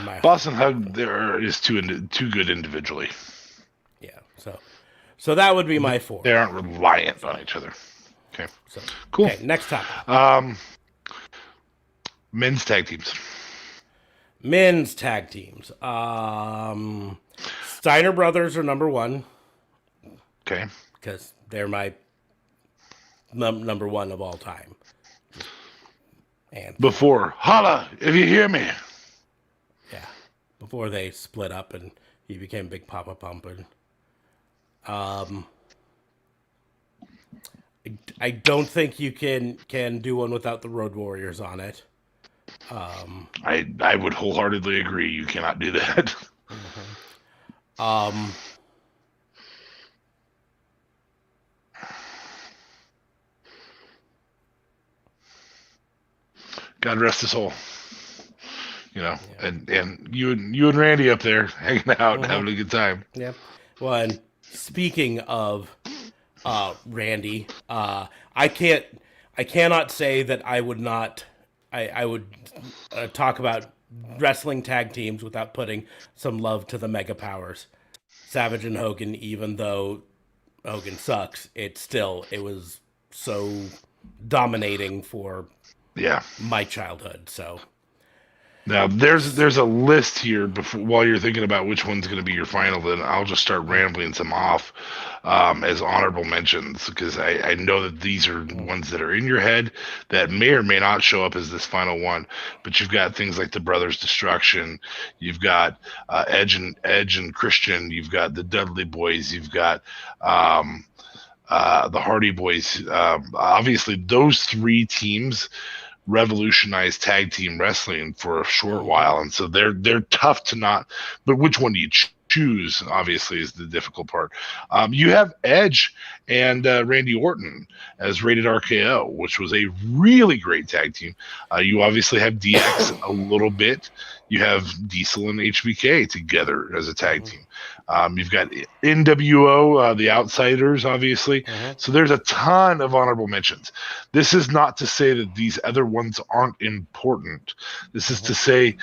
my Boston Hug there is too good individually. Yeah, so that would be my four. They aren't reliant on each other. Okay, So cool. okay, next topic. Men's tag teams. Men's tag teams. Steiner Brothers are number one Okay, because they're my number one of all time. And before holla if you hear me. yeah, before they split up and he became Big Papa Pump. And I don't think you can do one without the Road Warriors on it. I would wholeheartedly agree. You cannot do that. Um, God rest his soul. You know, and you and Randy up there hanging out, having a good time. yeah. Well, and speaking of Randy, I cannot say that I would not. I would talk about wrestling tag teams without putting some love to the Mega Powers, Savage and Hogan. Even though Hogan sucks, it was so dominating for Yeah. my childhood. So Now there's a list here before while you're thinking about which one's going to be your final. Then I'll just start rambling some off as honorable mentions because I know that these are ones that are in your head that may or may not show up as this final one. But you've got things like the Brothers Destruction, you've got Edge and Christian, you've got the Dudley Boys, you've got the Hardy Boys. Obviously, those three teams revolutionized tag team wrestling for a short while, and so they're tough to not. But which one do you choose? Obviously, is the difficult part. You have Edge and Randy Orton as Rated RKO, which was a really great tag team. You obviously have DX a little bit. You have Diesel and HBK together as a tag team. You've got NWO, the Outsiders, obviously. So there's a ton of honorable mentions. This is not to say that these other ones aren't important. This is to say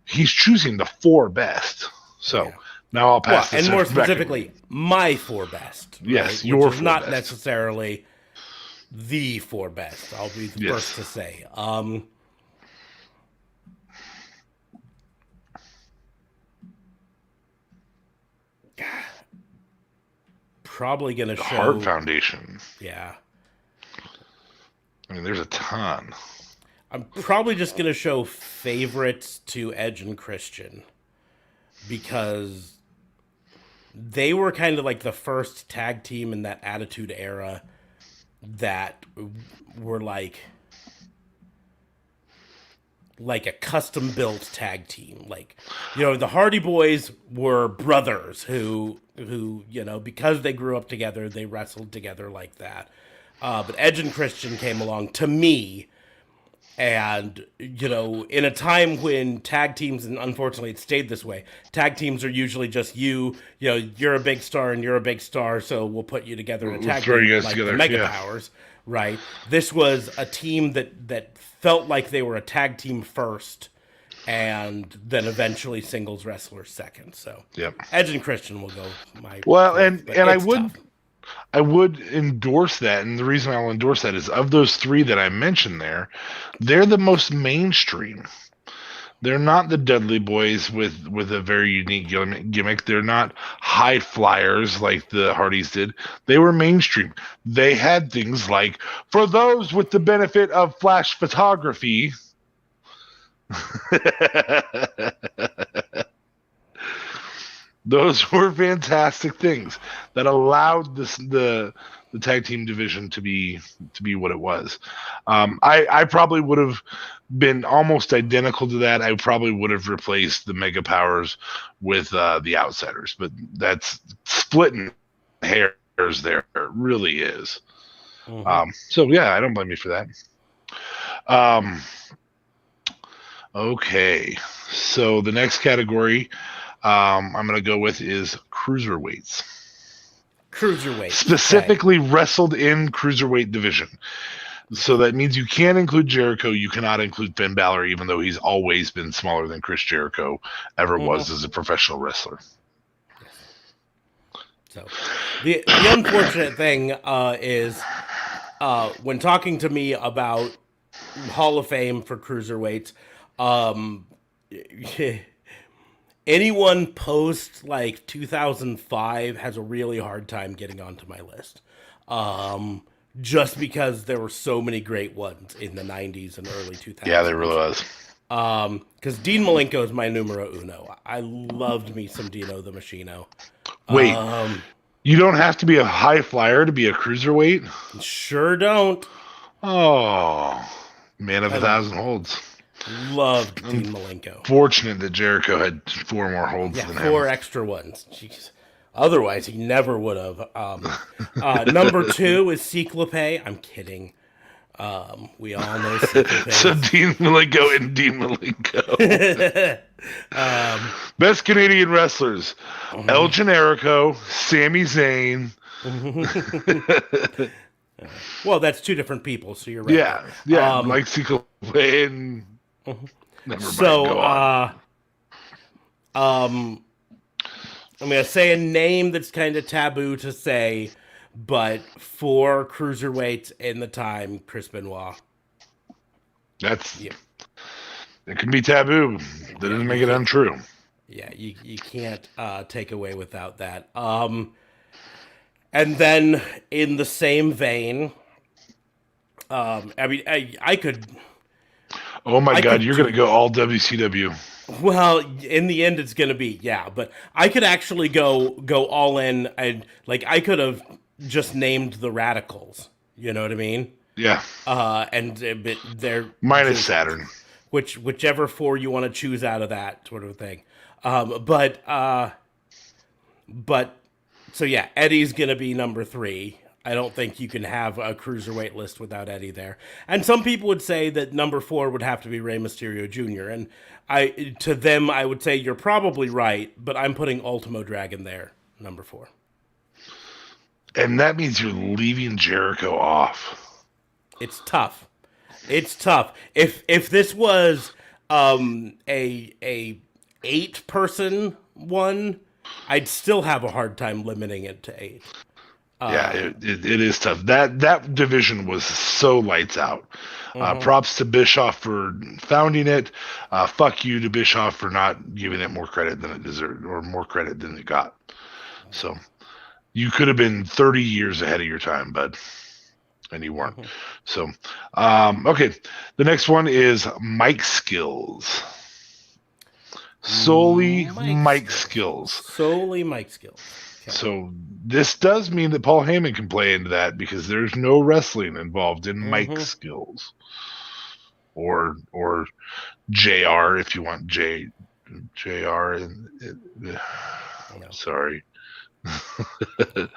he's choosing the four best. So now I'll pass this and more back. specifically, my four best. Yes, right? your Which is four not best. necessarily the four best. I'll be the first to say. Probably gonna The show Hart Foundation. Yeah, I mean, there's a ton. I'm probably just gonna show favorites to Edge and Christian because they were kind of like the first tag team in that Attitude Era that were like a custom built tag team. Like, the Hardy Boys were brothers who because they grew up together, they wrestled together like that. But Edge and Christian came along to me, and in a time when tag teams, and unfortunately it stayed this way, tag teams are usually just you're a big star and you're a big star, so we'll put you together in a tag throw team you guys like together, the Mega yeah. Powers, right? This was a team that felt like they were a tag team first, and then eventually singles wrestler second. So Yep. Edge and Christian will go my Well, fourth, but and I it's would tough. I would endorse that, and the reason I'll endorse that is of those three that I mentioned there, they're the most mainstream. They're not the Dudley Boys with a very unique gimmick. They're not high flyers like the Hardys did. They were mainstream. They had things like, for those with the benefit of flash photography. Those were fantastic things that allowed the tag team division to be what it was. I probably would have been almost identical to that. I probably would have replaced the Mega Powers with the Outsiders, but that's splitting hairs there. It really is. So yeah, I don't blame you for that. Okay, so the next category I'm going to go with is cruiserweights. Cruiserweight. Specifically wrestled in cruiserweight division. So that means you can include Jericho. You cannot include Finn Balor, even though he's always been smaller than Chris Jericho ever was as a professional wrestler. So the unfortunate thing is when talking to me about Hall of Fame for cruiserweights, anyone post like 2005 has a really hard time getting onto my list. Just because there were so many great ones in the 90s and early 2000s. Yeah, there really was. Because Dean Malenko is my numero uno. I loved me some Dino the Machino. Wait, you don't have to be a high flyer to be a cruiserweight? Sure don't. Oh, man of a thousand holds. Loved Dean Malenko. Fortunate that Jericho had 4 more holds than him. 4 extra ones. Jeez. Otherwise, he never would have. Number 2 is Cyclope. I'm kidding. We all know Cyclope. So Dean Malenko and Dean Malenko. Best Canadian wrestlers. El Generico, Sami Zayn. Well, that's 2 different people, so you're right. Yeah, like Cyclope and... Never mind, go on. I'm going to say a name that's kind of taboo to say, but for cruiserweights in the time, Chris Benoit. It can be taboo. That doesn't make it untrue. Yeah, you can't take away without that. And then in the same vein, I could... Oh my God, you're going to go all WCW. Well, in the end, it's going to be, but I could actually go all in. I could have just named the Radicals. You know what I mean? Yeah. And they're minus Saturn. Whichever 4 you want to choose out of that sort of thing. So yeah, Eddie's going to be number 3. I don't think you can have a cruiserweight list without Eddie there. And some people would say that number 4 would have to be Rey Mysterio Jr. And to them, I would say you're probably right, but I'm putting Ultimo Dragon there, number 4. And that means you're leaving Jericho off. It's tough. It's tough. If this was a 8-person one, I'd still have a hard time limiting it to 8. It is tough. That division was so lights out. Props to Bischoff for founding it. Fuck you to Bischoff for not giving it more credit than it deserved, or more credit than it got. So you could have been 30 years ahead of your time, bud, and you weren't. So, okay. The next one is mic skills. Solely mic skills. Solely mic skills. Okay. So this does mean that Paul Heyman can play into that because there's no wrestling involved in mic skills, or JR if you want JR. Sorry. I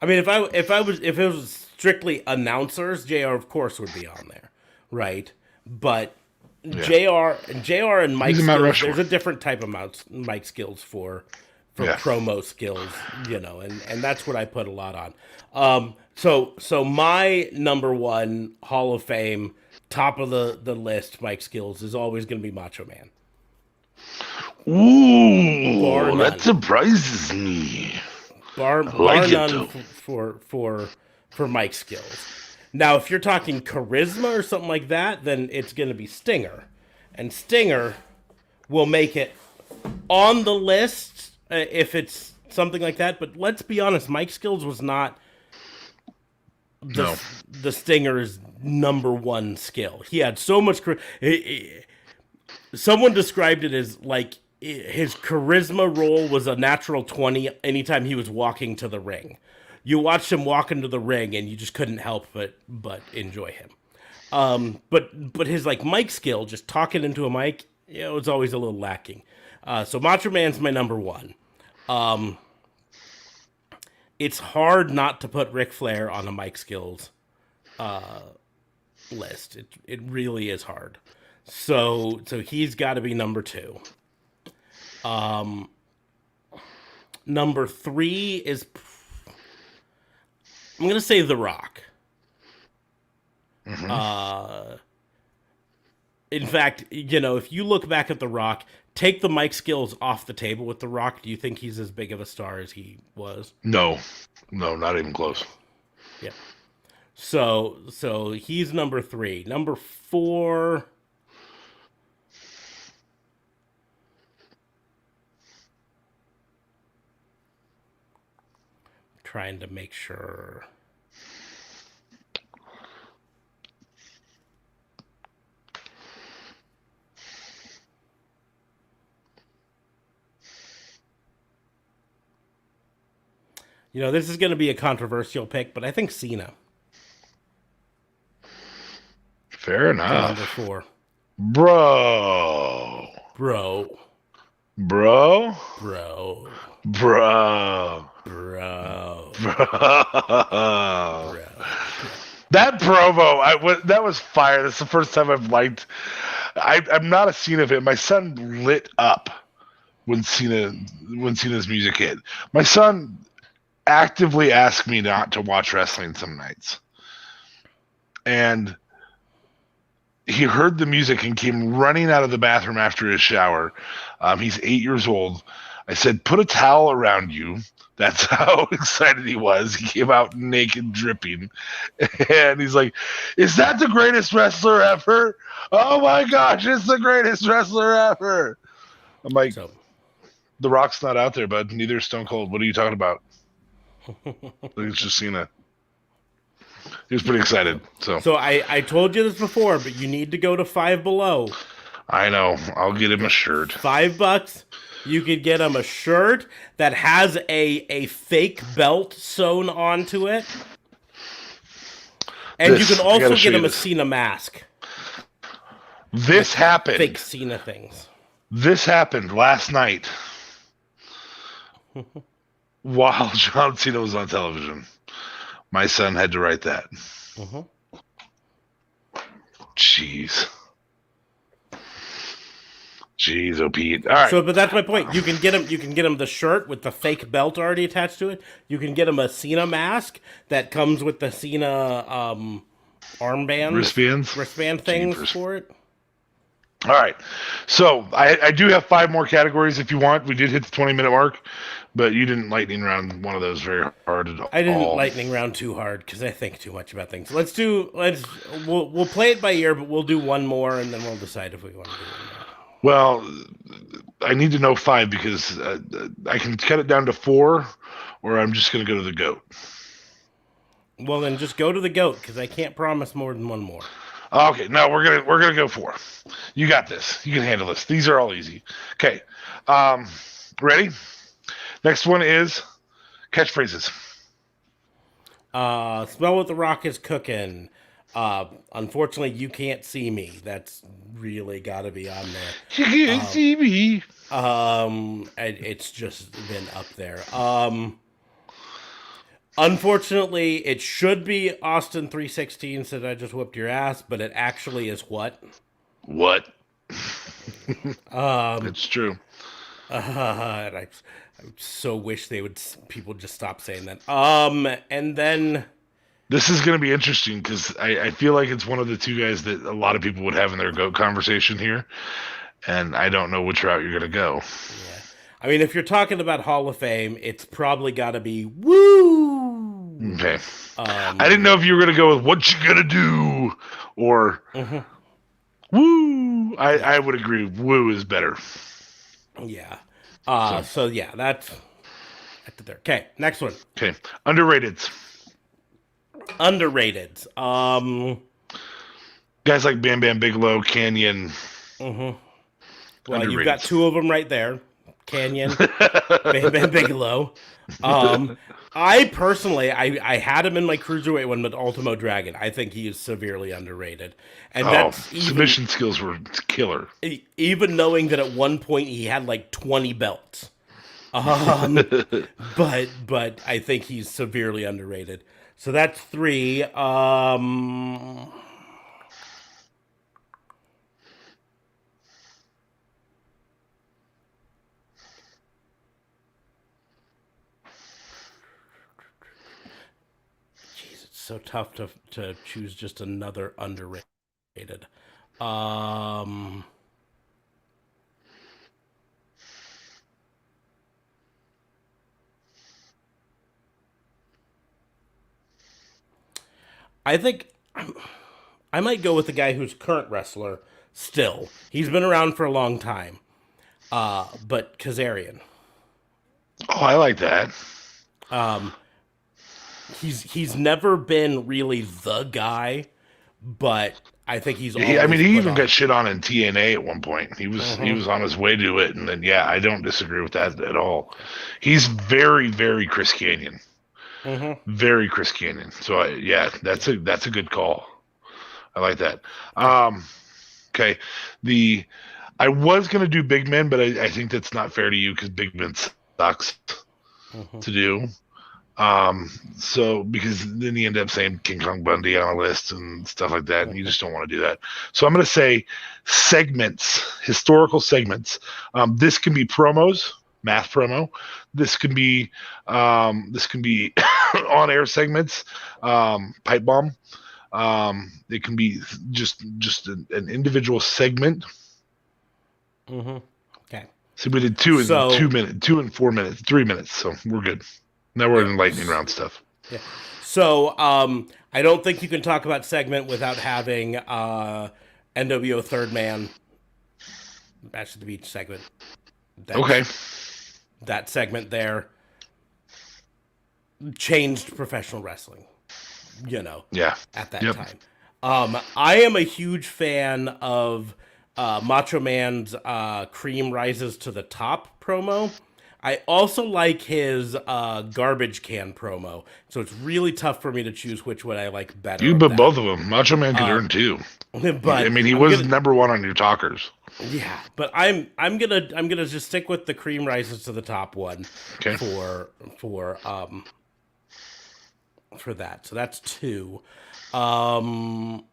mean, if it was strictly announcers, JR of course would be on there, right? But JR and mic skills, there's a different type of mic skills for promo skills, and that's what I put a lot on. So my number 1 Hall of Fame, top of the list, mic skills is always going to be Macho Man. Ooh, bar that none. surprises me. I Bar like it none though. for Mike skills. Now, if you're talking charisma or something like that, then it's going to be Stinger, and Stinger will make it on the list if it's something like that. But let's be honest, Mike skills was not the No. the Stinger's number one skill. He had so much. Someone described it as like his charisma roll was a natural 20 anytime he was walking to the ring. You watched him walk into the ring and you just couldn't help but enjoy him. But his like mic skill, just talking into a mic, it was always a little lacking. So Macho Man's my number one. It's hard not to put Ric Flair on a mic skills list. It really is hard. So he's got to be number two. Number three is I'm gonna say The Rock. In fact, if you look back at The Rock, take the mic skills off the table with The Rock. Do you think he's as big of a star as he was? No. No, not even close. Yeah. So he's number three. Number four. Trying to make sure. This is going to be a controversial pick, but I think Cena. Fair Number enough. four. Bro. Bro. Bro. Bro. Bro. Bro. Bro. That promo, that was fire. That's the first time I've liked. I'm not a Cena fan. My son lit up when Cena's music hit. My son actively asked me not to watch wrestling some nights, and he heard the music and came running out of the bathroom after his shower. He's 8 years old. I said, "Put a towel around you." That's how excited he was. He came out naked, dripping. And he's like, "Is that the greatest wrestler ever? Oh my gosh, it's the greatest wrestler ever." I'm like, The Rock's not out there, bud. Neither is Stone Cold. What are you talking about? It's just Cena. He was pretty excited. So I told you this before, but you need to go to Five Below. I know. I'll get him a shirt. $5. You could get him a shirt that has a fake belt sewn onto it. And you can also get him a Cena mask. This happened. Fake Cena things. This happened last night while John Cena was on television. My son had to write that. Jeez. Jeez, oh Pete. All right. So, but that's my point. You can get him the shirt with the fake belt already attached to it. You can get him a Cena mask that comes with the Cena armband, wristband things Jeepers. for it. All right. So I do have 5 more categories if you want. We did hit the 20-minute mark, but you didn't lightning round one of those very hard at all. I didn't lightning round too hard because I think too much about things. We'll play it by ear, but we'll do one more and then we'll decide if we want to do it. Well, I need to know 5 because I can cut it down to 4, or I'm just going to go to the GOAT. Well, then just go to the GOAT because I can't promise more than one more. Okay, no, we're gonna go 4. You got this. You can handle this. These are all easy. Okay, ready? Next one is catchphrases. Smell what the Rock is cooking. Unfortunately, you can't see me. That's really got to be on there. You can't see me. It's just been up there. Unfortunately, it should be Austin 316 said I just whooped your ass, but it actually is what? What? It's true. And I so wish people just stop saying that. And then this is going to be interesting because I feel like it's one of the two guys that a lot of people would have in their GOAT conversation here. and I don't know which route you're gonna go. Yeah. I mean, if you're talking about Hall of Fame, it's probably got to be Woo. Okay. I didn't Um, know if you were gonna go with what you gonna do or mhm. woo. Yeah. I would agree. Woo is better. Yeah. So So yeah, that's there. Okay, next one. okay, underrated Underrated. guys like Bam Bam Bigelow, Canyon, Well, you've underrated. got two of them right there. Canyon, Bam Bam Bigelow. Um, I personally, I had him in my cruiserweight one with Ultimo Dragon. I think he is severely underrated, and Oh, that's even submission skills were killer. even knowing that at one point he had like 20 belts. Um, but I think he's severely underrated. So that's three. Jeez, it's so tough to choose just another underrated. Um, I think I might go with the guy who's current wrestler still. He's been around for a long time. But Kazarian. Oh, I like that. He's never been really the guy, but I think he's I always mean, he put even got on. shit on in TNA at one point. He was on his way to it, and then yeah, I don't disagree with that at all. He's very Chris Canyon, very Chris Canyon. So yeah, that's a good call. I like that. Okay, the I was gonna do Big Men, but I think that's not fair to you because Big Men sucks to do. So because then you end up saying King Kong Bundy on a list and stuff like that, and you just don't want to do that. So I'm going to say segments, historical segments. This can be promos, math promo. This can be on air segments, pipe bomb. It can be just an individual segment. Okay. So we did two in So 2 minutes, 2 and 4 minutes, 3 minutes. So we're good. Now we're in lightning round stuff. yeah. So I don't think you can talk about segment without having NWO Third Man Bash at the Beach segment. Okay. That segment there changed professional wrestling. You know, Yeah. at that Yep. time. I am a huge fan of Macho Man's Cream Rises to the Top promo. I also like his garbage can promo, so it's really tough for me to choose which one I like better. You Of but that. both of them. Macho Man could earn two. I But mean, he I'm was gonna, number one on your talkers. yeah. But I'm gonna just stick with the Cream Rises to the Top one Okay. For that. So that's two. Um,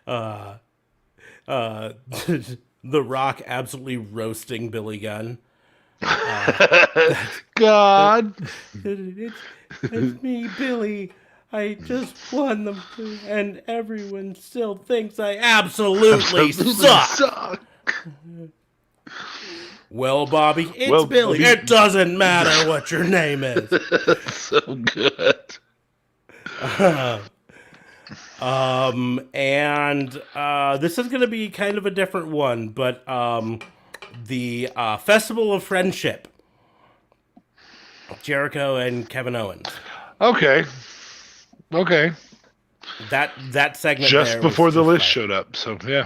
uh, The Rock absolutely roasting Billy Gunn. God. It's me, Billy. I just won them, and everyone still thinks I absolutely suck. Suck. Well, Bobby, it's Well, Billy. Bobby- It doesn't matter what your name is. So good. And this is going to be kind of a different one, but the Festival of Friendship, Jericho and Kevin Owens. Okay. Okay. That segment Just there before was the just list fire. showed up. So yeah.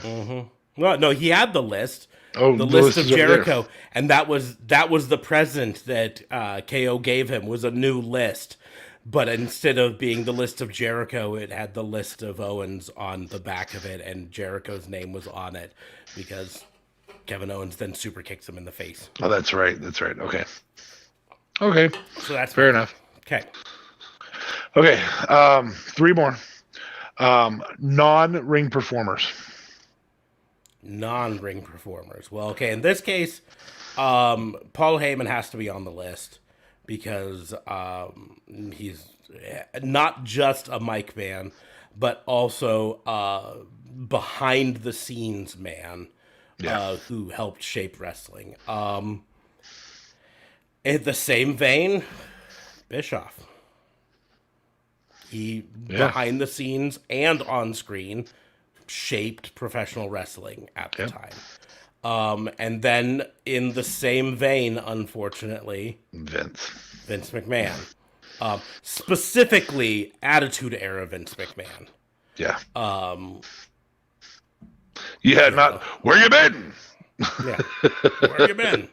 Well, no, he had the list. Oh, The the list list of is over there. Jericho, and that was the present that KO gave him was a new list. But instead of being the list of Jericho, it had the list of Owens on the back of it, and Jericho's name was on it because Kevin Owens then super kicks him in the face. Oh, that's right. That's right. Okay. Okay. So that's Fair enough. Okay. Okay. Three more. Non-ring performers. Non-ring performers. Well, okay, in this case, Paul Heyman has to be on the list because he's not just a mic man, but also behind the scenes man who helped shape wrestling. In the same vein, Bischoff. He, behind the scenes and on screen, shaped professional wrestling at the time. And then in the same vein, unfortunately, Vince McMahon. Specifically, Attitude Era Vince McMahon. Yeah. Not where you been? Yeah. Where you been?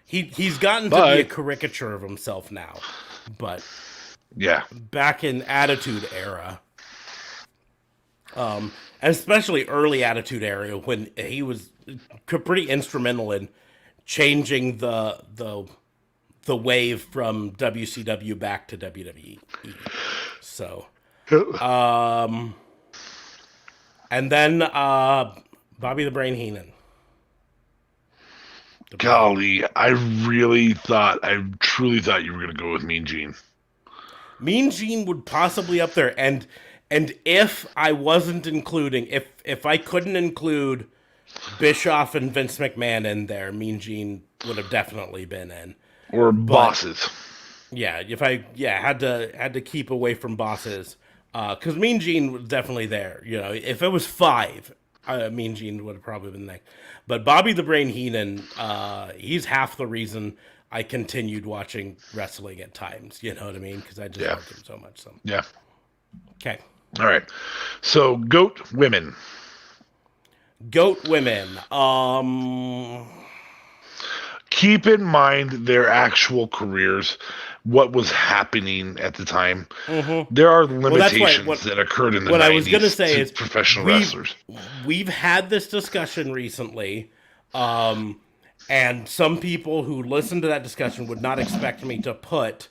He's gotten to be a caricature of himself now, but back in Attitude Era, especially early Attitude Era, when he was pretty instrumental in changing the wave from WCW back to WWE. So, and then Bobby the Brain Heenan. Golly, I truly thought you were going to go with Mean Gene. Mean Gene would possibly up there, and if I wasn't including, if I couldn't include Bischoff and Vince McMahon in there, Mean Gene would have definitely been in. Or Bosses. Yeah, if I had to keep away from Bosses, because Mean Gene was definitely there. You know, if it was 5, Mean Gene would have probably been there. But Bobby the Brain Heenan, he's half the reason I continued watching wrestling at times. You know what I mean? Because I just loved him so much. So. Yeah. Okay. All right. So, GOAT women. GOAT women. Keep in mind their actual careers, what was happening at the time. Mm-hmm. There are limitations that occurred in the 90s. What I was going to say is professional wrestlers. We've had this discussion recently, and some people who listen to that discussion would not expect me to put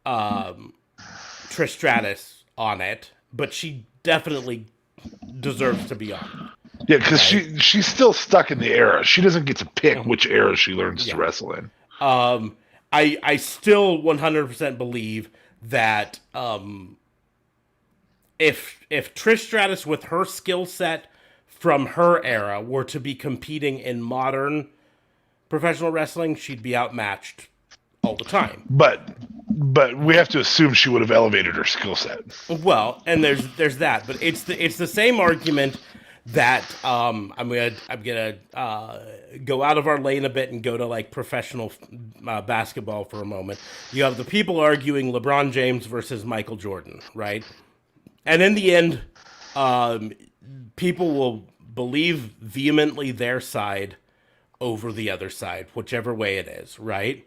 Trish Stratus on it, but she definitely deserves to be on. Yeah, because she's still stuck in the era. She doesn't get to pick which era she learns to wrestle in. I still 100% believe that if Trish Stratus with her skill set from her era were to be competing in modern professional wrestling, she'd be outmatched all the time. But we have to assume she would have elevated her skill set. Well, and there's that, but it's the same argument that I'm gonna go out of our lane a bit and go to like professional basketball for a moment. You have the people arguing LeBron James versus Michael Jordan, right? And in the end, people will believe vehemently their side over the other side, whichever way it is, right?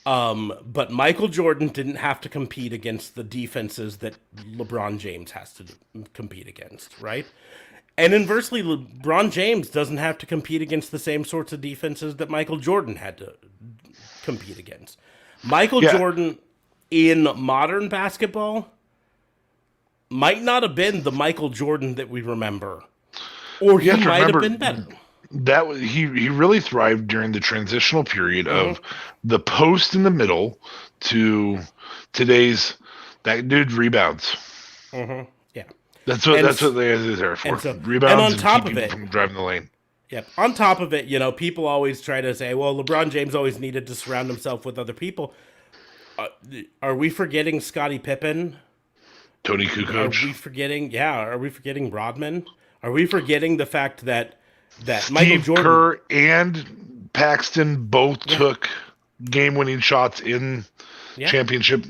But Michael Jordan didn't have to compete against the defenses that LeBron James has to compete against, right? And inversely, LeBron James doesn't have to compete against the same sorts of defenses that Michael Jordan had to compete against. Michael Jordan in modern basketball might not have been the Michael Jordan that we remember. Or he might have been better. He really thrived during the transitional period of the post in the middle to today's that dude rebounds. Mm-hmm. Yeah. That's what they're there for. Rebounds and on top of it, from driving the lane. Yep. On top of it, people always try to say, well, LeBron James always needed to surround himself with other people. Are we forgetting Scottie Pippen? Tony Kukoc? Are we forgetting Rodman? Are we forgetting the fact that Steve Michael Jordan, Kerr and Paxton both took game-winning shots in championship?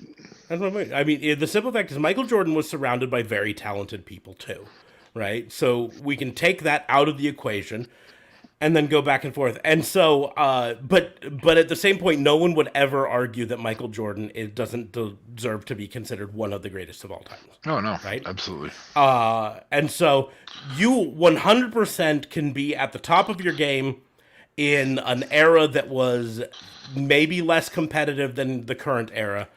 I mean, the simple fact is Michael Jordan was surrounded by very talented people too, right? So we can take that out of the equation and then go back and forth. And so, but at the same point, no one would ever argue that Michael Jordan doesn't deserve to be considered one of the greatest of all time. Oh, no. Right? Absolutely. And so you 100% can be at the top of your game in an era that was maybe less competitive than the current era,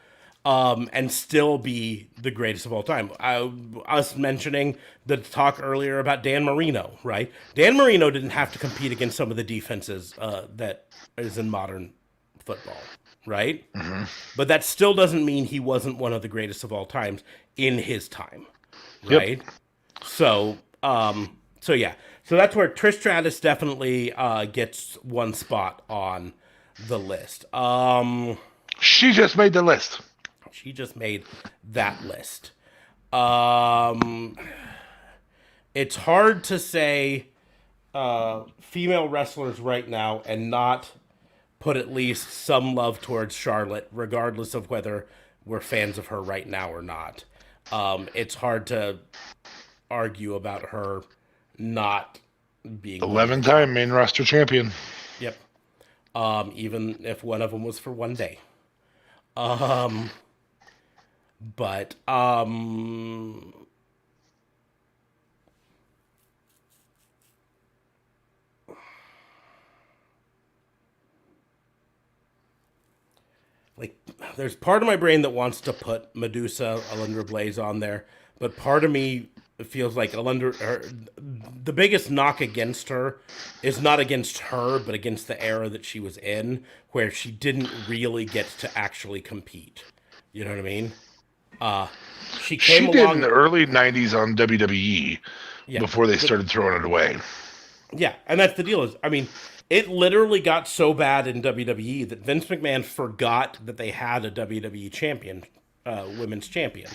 and still be the greatest of all time. Us mentioning the talk earlier about Dan Marino, right? Dan Marino didn't have to compete against some of the defenses that is in modern football, right? But that still doesn't mean he wasn't one of the greatest of all times in his time, Yep. right? So, so yeah, so that's where Trish Stratus definitely gets one spot on the list. She just made the list. She just made that list. Um, it's hard to say female wrestlers right now and not put at least some love towards Charlotte, regardless of whether we're fans of her right now or not. It's hard to argue about her not being 11-time main roster champion. Yep. Even if one of them was for one day. But like there's part of my brain that wants to put Medusa, Alundra Blaze on there, but part of me feels like the biggest knock against her is not against her, but against the era that she was in, where she didn't really get to actually compete. You know what I mean? She came She did along in the early 90s on WWE yeah, before they started throwing it away. yeah, and that's the deal is, I mean, it literally got so bad in WWE that Vince McMahon forgot that they had a WWE champion, women's champion,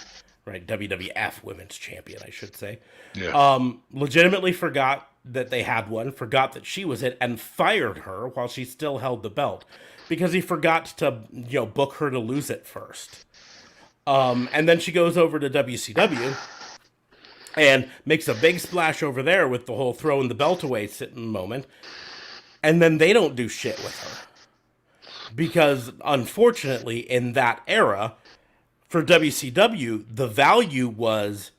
right? WWF women's champion, I should say. Yeah. Legitimately forgot that they had one, forgot that she was it, and fired her while she still held the belt because he forgot to, book her to lose it first. And then she goes over to WCW and makes a big splash over there with the whole throwing the belt away sitting moment. And then they don't do shit with her. Because, unfortunately, in that era, for WCW, the value was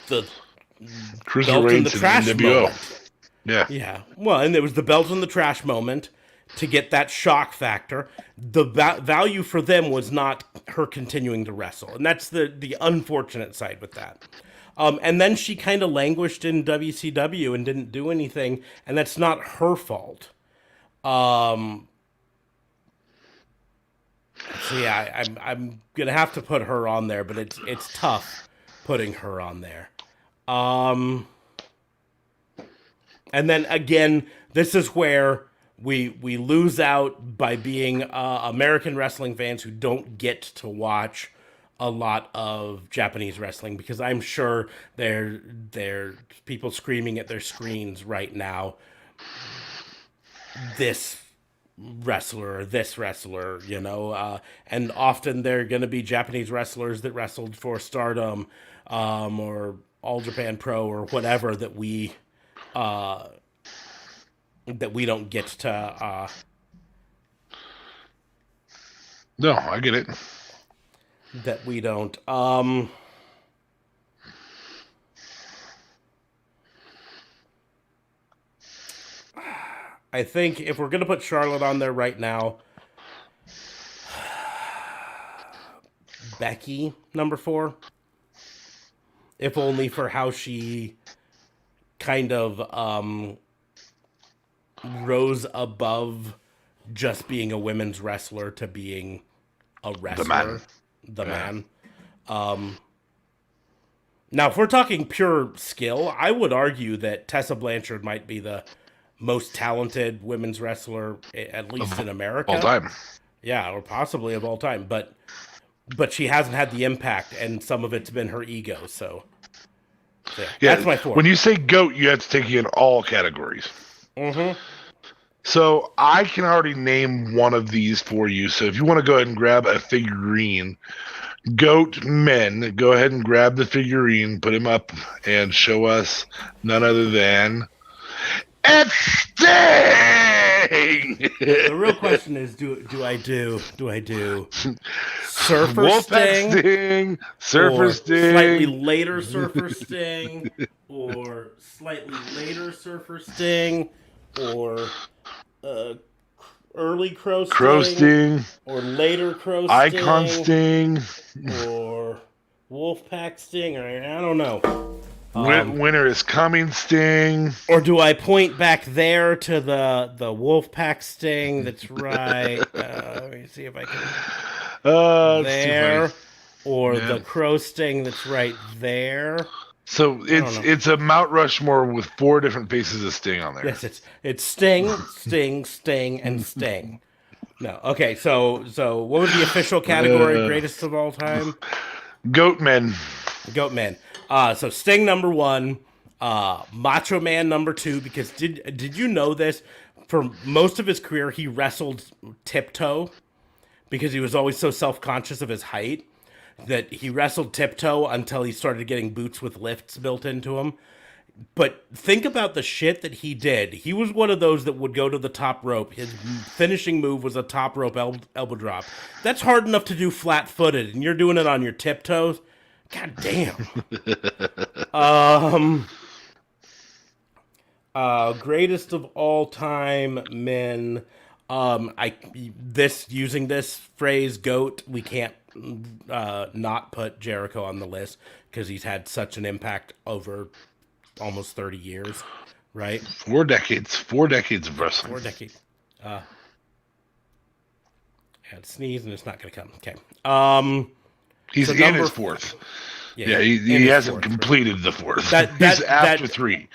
the belt in the Cruiserweights trash and NWO. moment. Yeah. Yeah. Well, and there was the belt in the trash moment to get that shock factor. The value for them was not her continuing to wrestle. And that's the unfortunate side with that. And then she kind of languished in WCW and didn't do anything, and that's not her fault. So yeah, I'm gonna have to put her on there, but it's tough putting her on there. And then again, this is where we lose out by being American wrestling fans who don't get to watch a lot of Japanese wrestling, because I'm sure there people screaming at their screens right now, this wrestler, and often they're going to be Japanese wrestlers that wrestled for Stardom, or All Japan Pro or whatever that we don't get to. No, I get it. That we don't. I think if we're gonna put Charlotte on there right now, Becky number 4. If only for how she kind of rose above just being a women's wrestler to being a wrestler. The man. Now, if we're talking pure skill, I would argue that Tessa Blanchard might be the most talented women's wrestler, at least in America. All time. Yeah, or possibly of all time. But she hasn't had the impact, and some of it's been her ego. So Yeah, that's my 4. When you say GOAT, you have to take in all categories. Mm-hmm. So I can already name one of these for you. So if you want to go ahead and grab a figurine, GOAT men, go ahead and grab the figurine, put him up, and show us none other than it's Sting! The real question is, do I do Surfer Wolfpack Sting, Surfer or Sting, slightly later Surfer Sting, or slightly later Surfer Sting, or early Crow Sting, or later Crow Sting, Icon Sting, or Wolfpack Sting, or I don't know. Winter is coming, Sting. Or do I point back there to the Wolfpack Sting? That's right. Let me see if I can. It's too funny. There, or Yeah. the Crow Sting that's right there. So don't know. it's a Mount Rushmore with 4 different faces of Sting on there. Yes, it's Sting, Sting, Sting, and Sting. No, okay. So what was the official category? Greatest of all time? Goatmen. Goat Man. So Sting number 1, Macho Man number 2. Because did you know this? For most of his career, he wrestled tiptoe because he was always so self-conscious of his height that he wrestled tiptoe until he started getting boots with lifts built into them. But think about the shit that he did. He was one of those that would go to the top rope. His finishing move was a top rope elbow drop. That's hard enough to do flat-footed, and you're doing it on your tiptoes. God damn. Greatest of all time men. Using this phrase goat, we can't not put Jericho on the list because he's had such an impact over almost 30 years, right? 4 decades. 4 decades of wrestling. 4 decades. I had to sneeze and it's not going to come. Okay. He's so in number- his 4th. Yeah, in he his hasn't 4th, completed the 4th. That- He's that- after that- 3.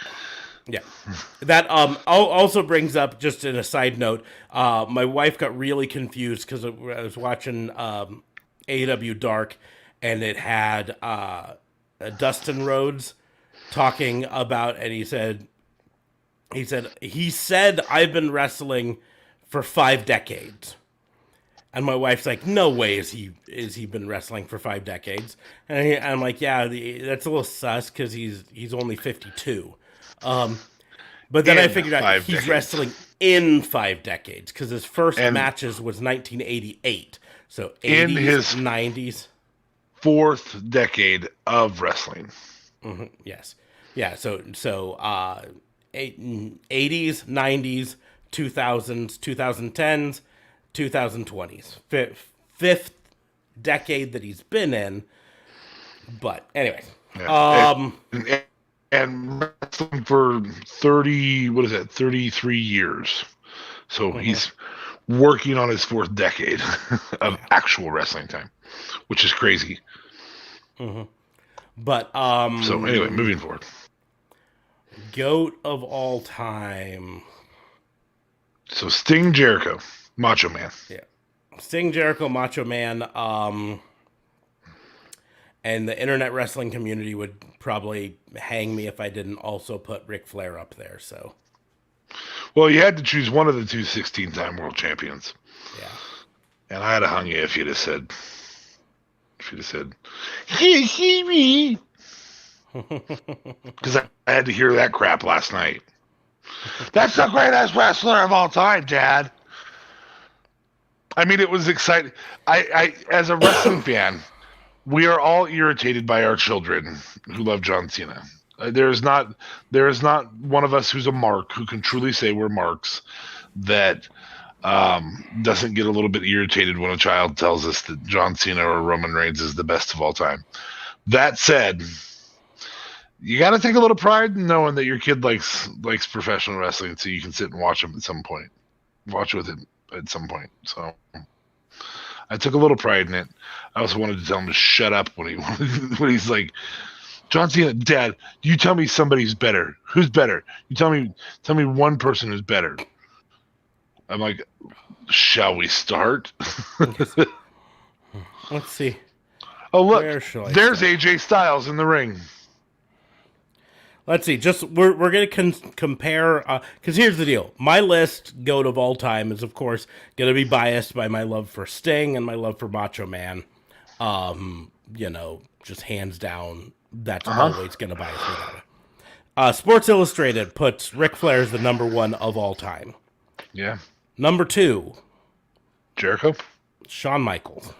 Yeah. That also brings up, just in a side note, my wife got really confused because I was watching AEW Dark, and it had Dustin Rhodes talking about, and he said I've been wrestling for 5 decades. And my wife's like, no way is he been wrestling for 5 decades. And I'm like, yeah, that's a little sus because he's only 52. But then I figured out 5 he's decades. wrestling in 5 decades because his first And- matches was 1988. So 80s, In his- 90s. 4th decade of wrestling. Yes. Yeah, so 80s, 90s, 2000s, 2010s, 2020s. Fifth decade that he's been in. But anyway. Yeah. And wrestling for 33 years. So he's working on his 4th decade of actual wrestling time, which is crazy. But So anyway, moving forward. GOAT of all time. So Sting, Jericho, Macho Man. Yeah. Sting, Jericho, Macho Man, and the internet wrestling community would probably hang me if I didn't also put Ric Flair up there, so Well, you had to choose one of the two 16-time world champions. yeah. And I'd have hung you if you'd have said, "Hey, me," because I had to hear that crap last night. That's the greatest wrestler of all time, Dad. I mean, it was exciting. I as a wrestling fan, we are all irritated by our children who love John Cena. There is not one of us who's a mark who can truly say we're marks that doesn't get a little bit irritated when a child tells us that John Cena or Roman Reigns is the best of all time. That said, you got to take a little pride in knowing that your kid likes professional wrestling, so you can sit and watch him at some point, watch with him at some point. So I took a little pride in it. I also wanted to tell him to shut up when he's like, John Cena, Dad, you tell me somebody's better. Who's better? You tell me one person who's better. I'm like, shall we start? Let's see. Oh, look, Where shall I there's start? AJ Styles in the ring. Let's see. Just we're gonna compare because here's the deal. My list, GOAT of all time, is of course gonna be biased by my love for Sting and my love for Macho Man. Just hands down, that's always gonna bias me that way. Sports Illustrated puts Ric Flair as the number 1 of all time. Yeah. Number 2, Jericho? Shawn Michaels.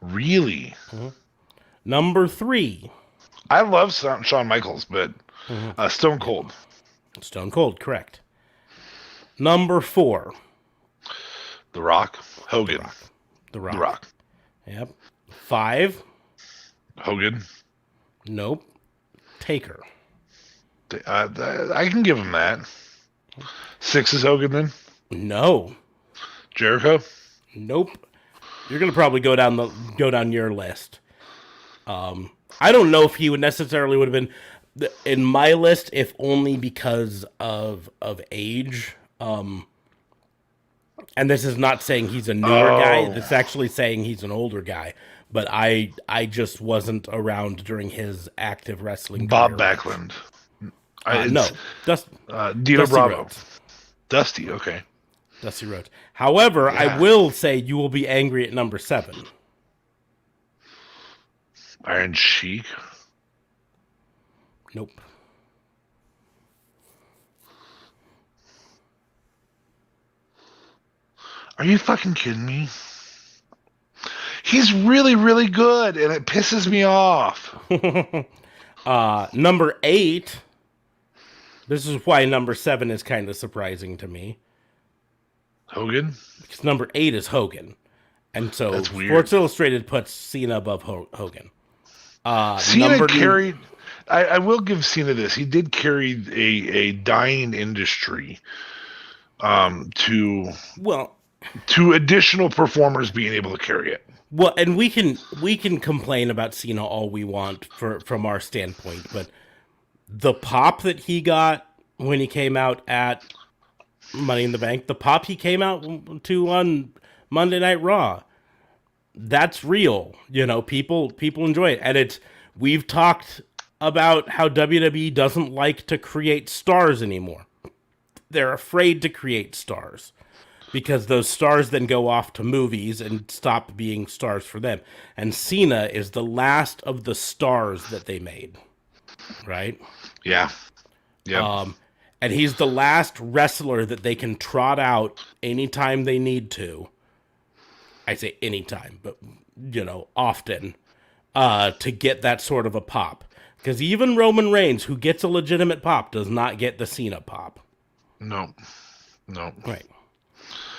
Really? Number 3, I love Shawn Michaels, but Stone Cold. Stone Cold, correct. Number 4, The Rock. Hogan. The Rock. The Rock. Yep. 5, Hogan. nope. Taker. I can give him that. 6 is Hogan then? No. Jericho? Nope. You're gonna probably go down your list. I don't know if he would necessarily would have been in my list, if only because of age. And this is not saying he's a newer guy. This is actually saying he's an older guy. But I just wasn't around during his active wrestling Bob career. Backlund. No, Dino Dusty Bravo. Rhodes. Dusty, okay. Dusty Rhodes. However, Yeah. I will say you will be angry at number 7. Iron Sheik. Nope. Are you fucking kidding me? He's really, really good, and it pisses me off. Number 8. This is why number 7 is kind of surprising to me. Hogan? Because number 8 is Hogan. And so That's weird. Sports Illustrated puts Cena above Hogan. Cena carried... I will give Cena this. He did carry a dying industry to additional performers being able to carry it. Well, and we can complain about Cena all we want from our standpoint, but the pop that he got when he came out at Money in the Bank, the pop he came out to on Monday Night Raw, that's real. You know, people enjoy it, and we've talked about how WWE doesn't like to create stars anymore. They're afraid to create stars because those stars then go off to movies and stop being stars for them. And Cena is the last of the stars that they made, right? Yeah. Yeah. And he's the last wrestler that they can trot out anytime they need to. I say anytime, but, often, to get that sort of a pop. Because even Roman Reigns, who gets a legitimate pop, does not get the Cena pop. No. Right.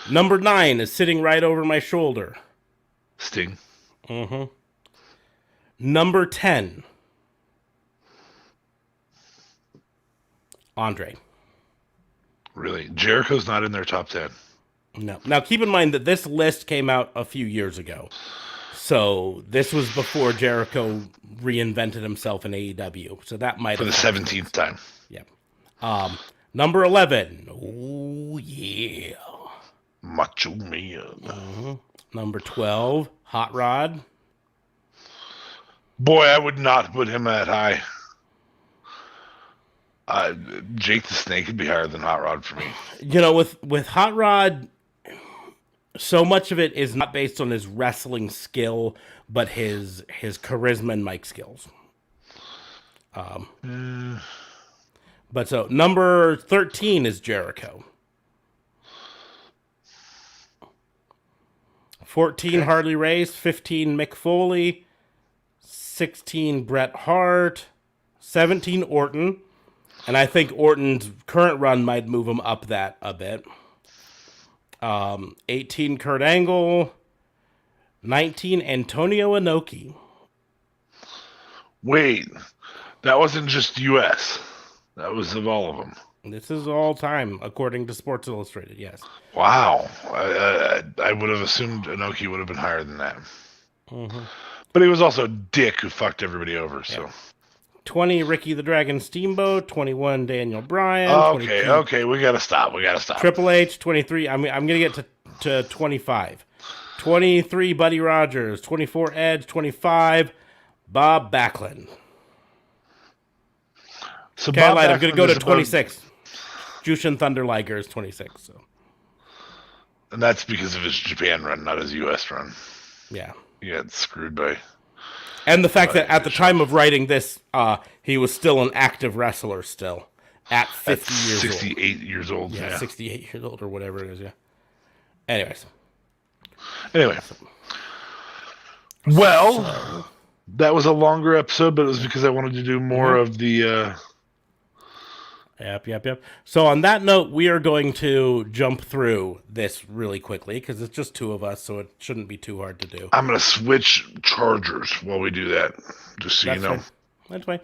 Number 9 is sitting right over my shoulder. Sting. Mm-hmm. Number 10. Andre. Really? Jericho's not in their top 10. No. Now, keep in mind that this list came out a few years ago. So this was before Jericho reinvented himself in AEW. So that might For the 17th time. Yeah. Number 11. Oh, yeah. Macho Man. Mm-hmm. Number 12. Hot Rod. Boy, I would not put him that high. Jake the Snake would be higher than Hot Rod for me. With Hot Rod, so much of it is not based on his wrestling skill, but his charisma and mic skills. But so number 13 is Jericho. 14 okay. Harley Race, 15 Mick Foley, 16 Bret Hart, 17 Orton, and I think Orton's current run might move him up that a bit. 18 Kurt Angle, 19 Antonio Inoki. Wait, that wasn't just U.S. That was of all of them. This is all time, according to Sports Illustrated, yes. Wow. I would have assumed Inoki would have been higher than that. Mm-hmm. But he was also a dick who fucked everybody over, so. 20, Ricky the Dragon Steamboat. 21, Daniel Bryan. Okay, we gotta stop. Triple H, 23. I'm gonna get to 25. 23, Buddy Rogers. 24, Edge. 25, Bob Backlund. So okay, I'm gonna go to 26. Jushin Thunder Liger is 26. So. And that's because of his Japan run, not his U.S. run. Yeah. He got screwed by... And the fact that at the time of writing this, he was still an active wrestler still. At 50 years 68 years old. Yeah, 68 years old or whatever it is, yeah. Anyways. Well, that was a longer episode, but it was because I wanted to do more of the... Yep. So on that note, we are going to jump through this really quickly because it's just two of us, so it shouldn't be too hard to do. I'm going to switch chargers while we do that, just so you know. Fine. That's fine.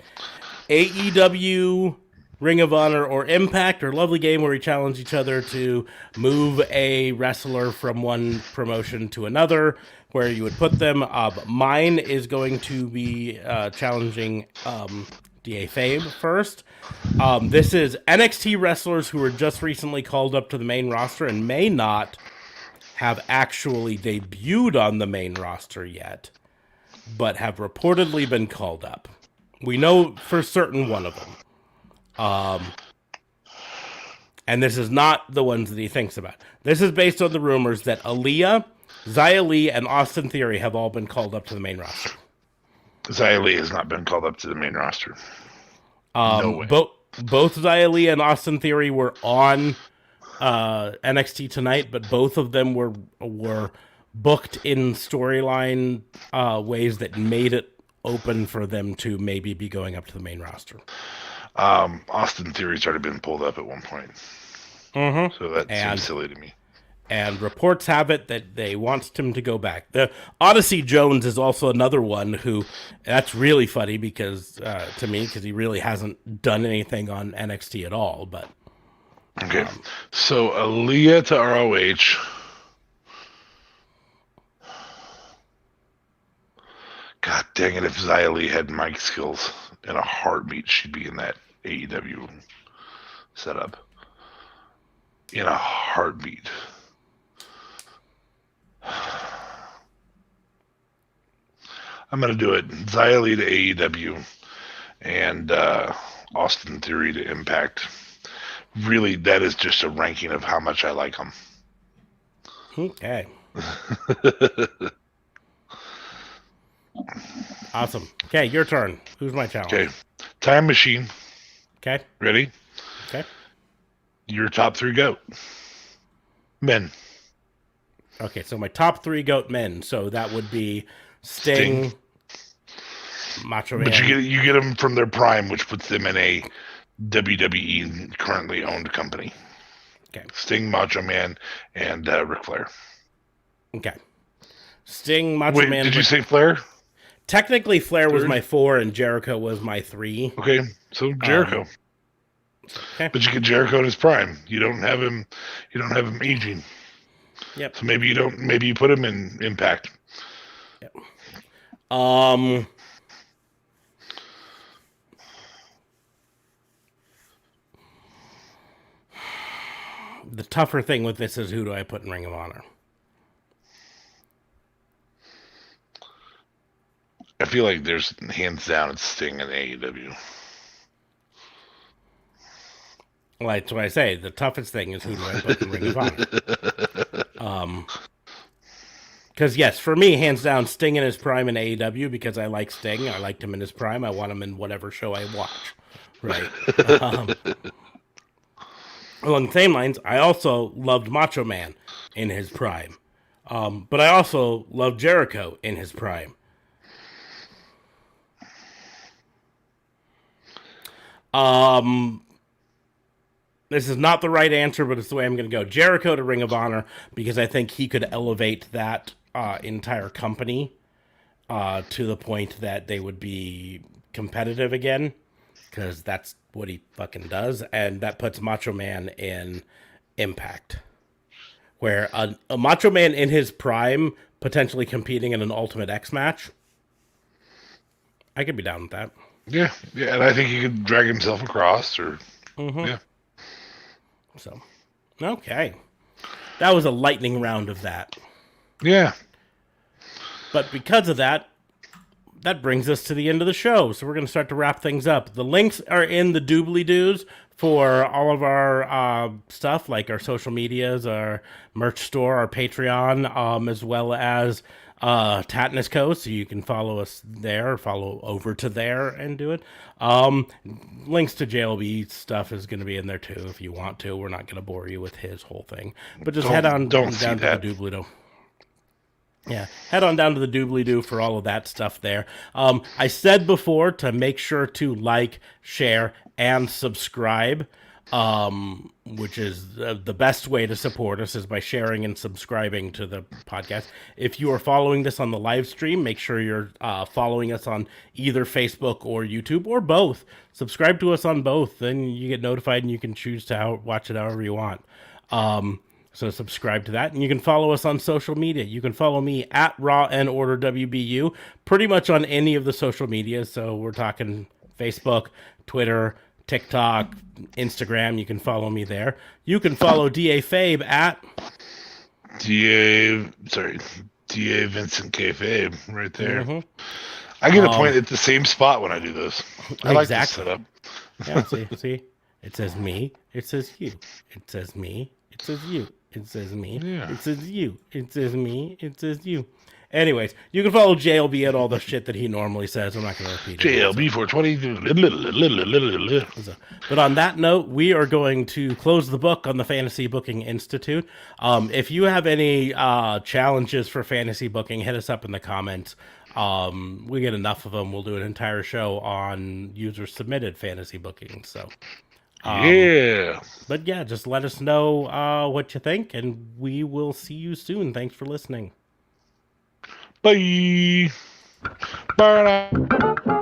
AEW, Ring of Honor, or Impact, or Lovely Game, where we challenge each other to move a wrestler from one promotion to another, where you would put them. Mine is going to be challenging DA Fabe first. This is NXT wrestlers who were just recently called up to the main roster and may not have actually debuted on the main roster yet, but have reportedly been called up. We know for certain one of them. And this is not the ones that he thinks about. This is based on the rumors that Aaliyah, Xia Li, and Austin Theory have all been called up to the main roster. Xia Li has not been called up to the main roster. No way. Both Xia Li and Austin Theory were on NXT tonight, but both of them were booked in storyline ways that made it open for them to maybe be going up to the main roster. Austin Theory's already been pulled up at one point. Mm-hmm. So that seems silly to me. And reports have it that they want him to go back. The Odyssey Jones is also another one who, that's really funny because to me, because he really hasn't done anything on NXT at all. But okay, so Aaliyah to ROH. God dang it! If Xia Li had mic skills in a heartbeat, she'd be in that AEW setup. In a heartbeat. I'm going to do it. Xia Li to AEW and Austin Theory to Impact. Really, that is just a ranking of how much I like them. Okay. Awesome. Okay, your turn. Who's my challenge? Okay. Time Machine. Okay. Ready? Okay. Your top 3 GOAT. Men. Okay, so my top 3 GOAT men. So that would be Sting. Macho Man. But you get them from their prime, which puts them in a WWE currently owned company. Okay. Sting, Macho Man, and Ric Flair. Okay. Sting, Macho Man. Did you say Flair? Technically, Flair was my 4 and Jericho was my 3. Okay, so Jericho. Okay. But you get Jericho in his prime. You don't have him. You don't have him aging. Yep. So maybe you don't. Maybe you put him in Impact. Yep. The tougher thing with this is who do I put in Ring of Honor? I feel like there's hands down it's Sting and AEW. Well, that's what I say. The toughest thing is who do I put in Ring of Honor? Because, yes, for me, hands down, Sting in his prime in AEW because I like Sting. I liked him in his prime. I want him in whatever show I watch. Right. Along the same lines, I also loved Macho Man in his prime. But I also loved Jericho in his prime. This is not the right answer, but it's the way I'm going to go. Jericho to Ring of Honor because I think he could elevate that entire company to the point that they would be competitive again because that's what he fucking does. And that puts Macho Man in Impact, where a Macho Man in his prime potentially competing in an Ultimate X match. I could be down with that. Yeah, and I think he could drag himself across, or yeah. So, okay, that was a lightning round of that. Yeah, but because of that, that brings us to the end of the show. So we're going to start to wrap things up. The links are in the doobly-doos for all of our stuff, like our social medias, our merch store, our Patreon, as well as Tatnus Co. So you can follow us there, follow over to there and do it. Links to JLB stuff is going to be in there too if you want to. We're not going to bore you with his whole thing, but just head on down to the doobly-doo. Yeah, head on down to the doobly-doo for all of that stuff there. I said before to make sure to like, share, and subscribe. which is the best way to support us is by sharing and subscribing to the podcast. If you are following this on the live stream, make sure you're following us on either Facebook or YouTube or both. Subscribe to us on both, then you get notified and you can choose to watch it however you want. So subscribe to that, and you can follow us on social media. You can follow me at Raw and Order WBU, pretty much on any of the social medias. So we're talking Facebook, Twitter, TikTok, Instagram. You can follow me there. You can follow DA Fabe at DA Vincent K. Fabe right there. I get a point at the same spot when I do this. I like this setup. Yeah, see, it says me, it says you, it says me, it says you, it says me, it says you, it says me, it says you. Anyways, you can follow JLB at all the shit that he normally says. I'm not going to repeat it. JLB 420. But on that note, we are going to close the book on the Fantasy Booking Institute. If you have any challenges for fantasy booking, hit us up in the comments. We get enough of them. We'll do an entire show on user-submitted fantasy booking. So, yeah. But yeah, just let us know what you think, and we will see you soon. Thanks for listening. Bye. Bye.